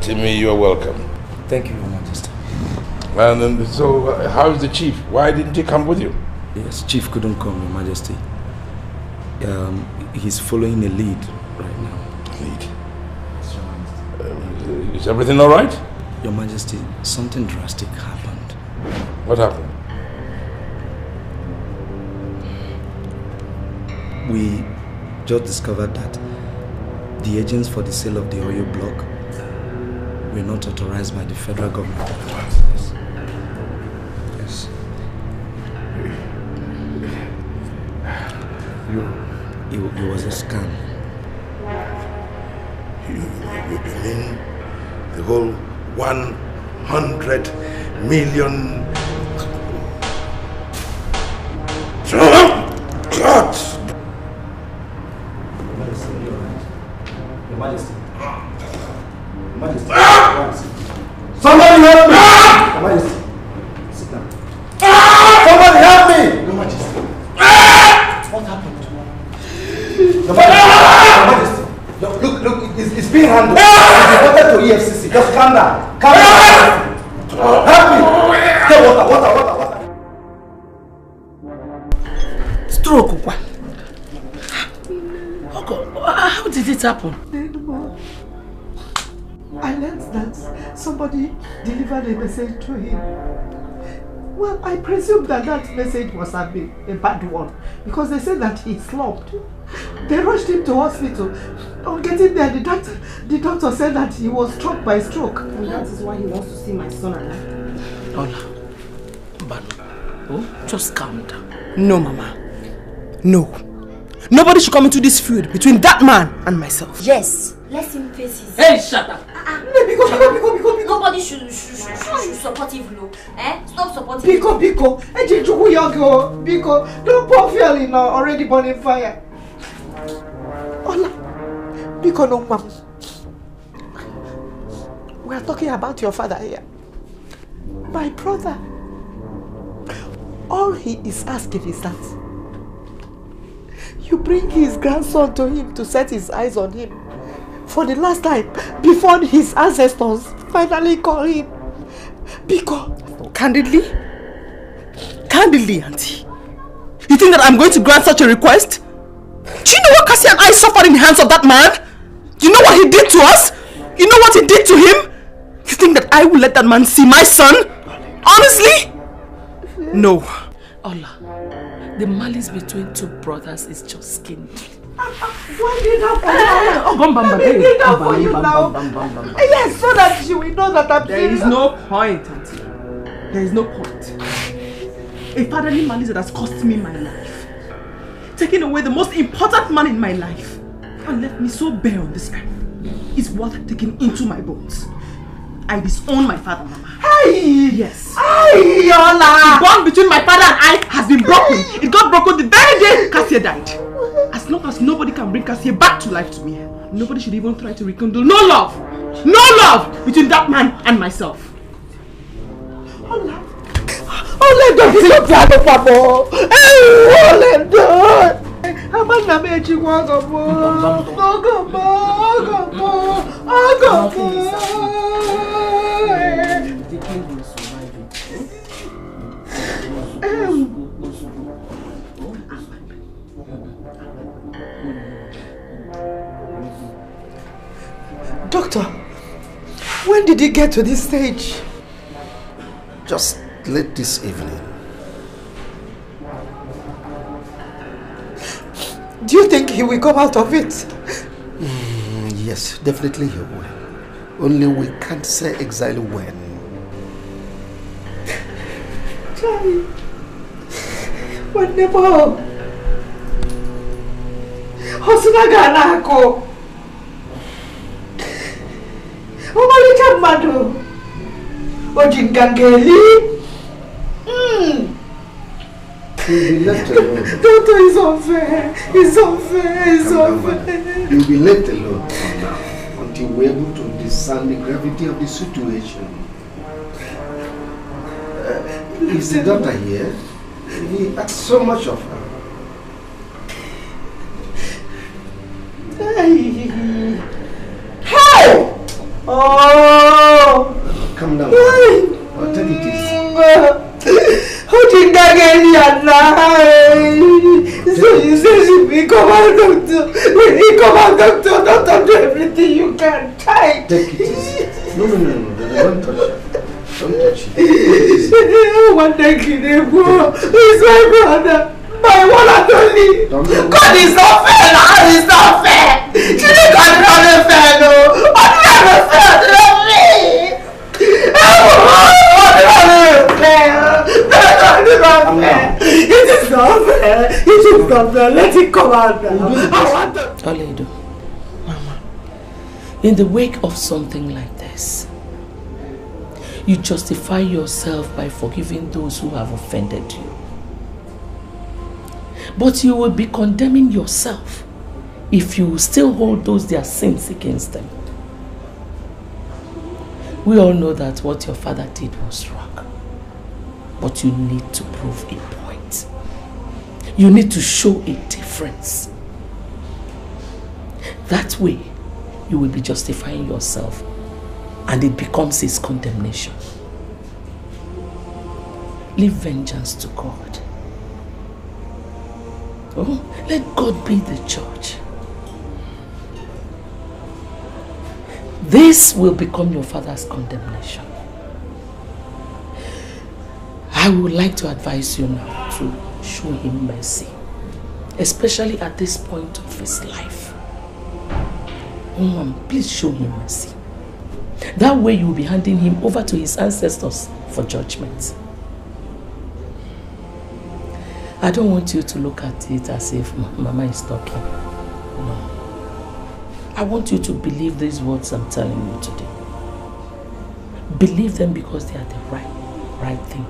Timmy, you're welcome. Thank you, Your Majesty. And so, how is the chief? Why didn't he come with you? Yes, Chief couldn't come, Your Majesty. He's following a lead right now. Lead? Is everything all right? Your Majesty, something drastic happened. What happened? We just discovered that the agents for the sale of the oil block were not authorized by the federal government. Yes. It was a scam. You mean the whole 100 million... God! Your Majesty. Somebody help me! Your Majesty. Sit down. Somebody help me! Your Majesty. What happened? Your Majesty. Look, it's being handled. It's reported to EFCC. Just calm down. Calm down. Help me! Get water. Stroke. Oh God, how did it happen? I learned that somebody delivered a message to him. Well, I presume that message was a bad one because they said that he slumped. They rushed him to hospital. On getting there, the doctor said that he was struck by stroke. And that is why he wants to see my son alive. Ola, just calm down. No, Mama. No. Nobody should come into this feud between that man and myself. Yes. Let him face his... Hey, shut up! Nobody should support Ivlo. Stop supporting Biko. Biko, don't pour fuel in already burning fire. Ola, Biko no ma'am. We are talking about your father here. My brother. All he is asking is that you bring his grandson to him to set his eyes on him for the last time before his ancestors finally call him. Biko. Candidly, Auntie. You think that I'm going to grant such a request? Do you know what Cassie and I suffered in the hands of that man? Do you know what he did to us? You know what he did to him? You think that I will let that man see my son? Honestly? No. Ola, the malice between two brothers is just skin. Why did that for you now? Yes, so that you will know that I'm There is no point, Auntie. There is no point. A fatherly malice that has cost me my life. Taking away the most important man in my life and left me so bare on this earth is worth taking into my bones. I disown my father, Mama. Hey! Yes. Hey, Yola! The bond between my father and I has been broken. It got broken the very day Cassie died. As long as nobody can bring Cassie back to life to me, nobody should even try to rekindle no love between that man and myself. Let go be so proud of Papa. Let go. Amanda Meji Wazobia. Doctor, when did he get to this stage? Just late this evening. Do you think he will come out of it? Yes, definitely he will. Only we can't say exactly when. Charlie, what never? Hosunaganako. Omalicha madu. Ojingangeli. You'll be left alone. Doctor, it's unfair. It's unfair. You'll be left alone for now until we're able to discern the gravity of the situation. Is the doctor here? He asked so much of her. Hey! Oh! Calm down. I'll take it easy. Who did that get so you say she be come out, doctor. Let me come out, doctor. Don't do everything you can. Try. Take it easy. No. Don't touch it. Don't touch it. One day, he's my brother. My one and only. God is not fair now. It's not fair. She didn't got it unfair, no. Unfair to me. It is not fair. Let it come out now. I want to. Oledo, Mama, in the wake of something like this, you justify yourself by forgiving those who have offended you. But you will be condemning yourself if you still hold those their sins against them. We all know that what your father did was wrong. But you need to prove a point. You need to show a difference. That way, you will be justifying yourself and it becomes his condemnation. Leave vengeance to God. Oh, let God be the judge. This will become your father's condemnation. I would like to advise you now to show him mercy, especially at this point of his life. Please show him mercy. That way you will be handing him over to his ancestors for judgment. I don't want you to look at it as if Mama is talking. No. I want you to believe these words I'm telling you today. Believe them because they are the right thing.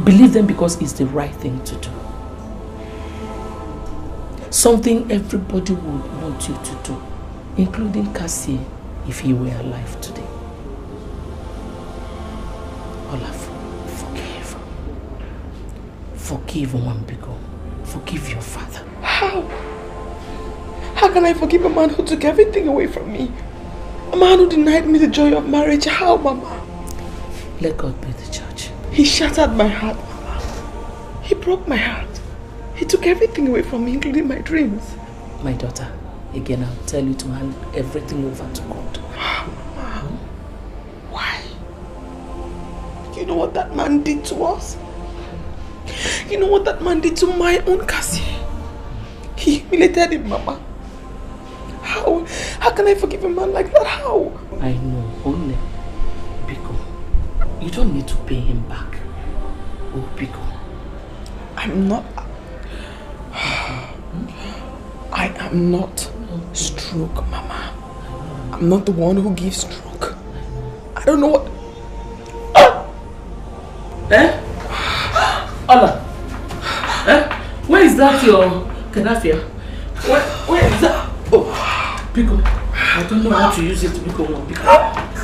Believe them because it's the right thing to do. Something everybody would want you to do, including Cassie if he were alive today. Olaf, forgive. Forgive Wambigo. Forgive your father. How? How can I forgive a man who took everything away from me? A man who denied me the joy of marriage. How, Mama? Let God be the judge. He shattered my heart, Mama. He broke my heart. He took everything away from me, including my dreams. My daughter, again, I'll tell you to hand everything over to God. Mama, why? You know what that man did to us? You know what that man did to my own Cassie? He humiliated him, Mama. How? How can I forgive a man like that? How? I know, only Biko. You don't need to pay him back. Oh, Biko. I'm not... I am not stroke, Mama. I'm not the one who gives stroke. I don't know what... Eh? Ola. Eh? Where is that your Kadafia? Where is that? Oh, Biko. I don't know how to use it, Biko.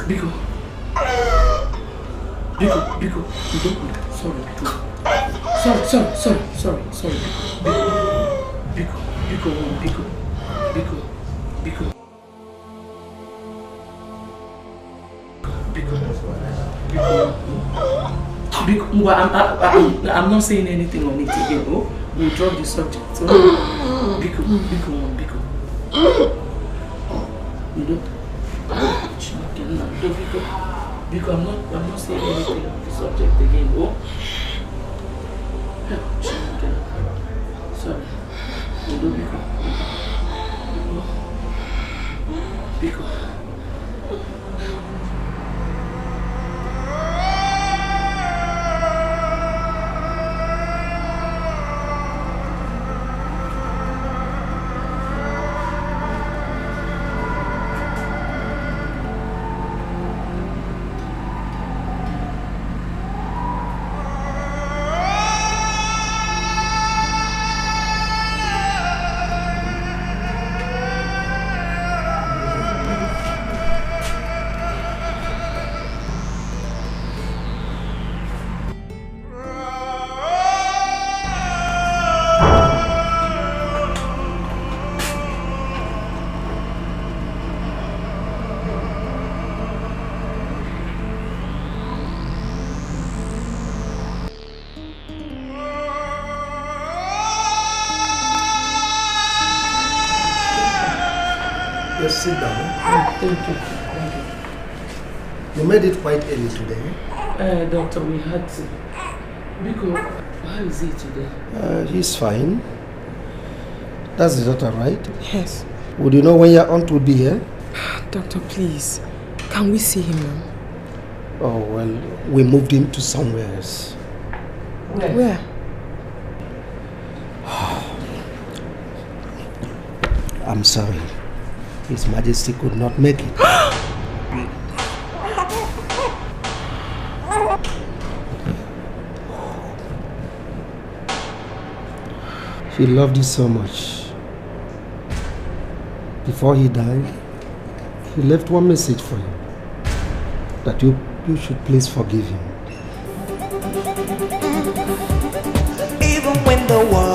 Biko. You don't. Sorry, Biko. Sorry. Biko. I'm not saying anything on it again. Oh, we'll drop the subject. Oh. Biko. You don't. Biko, I'm not saying anything on the subject again. Oh. Sorry. You don't, Biko. Sit down. Thank you. You made it quite early today. Doctor, we had to. Because, how is he today? He's fine. That's the doctor, right? Yes. Would you know when your aunt will be here? Doctor, please. Can we see him now? Oh, well, we moved him to somewhere else. Where? I'm sorry. His Majesty could not make it. He loved you so much. Before he died, he left one message for you. That you should please forgive him. Even when the world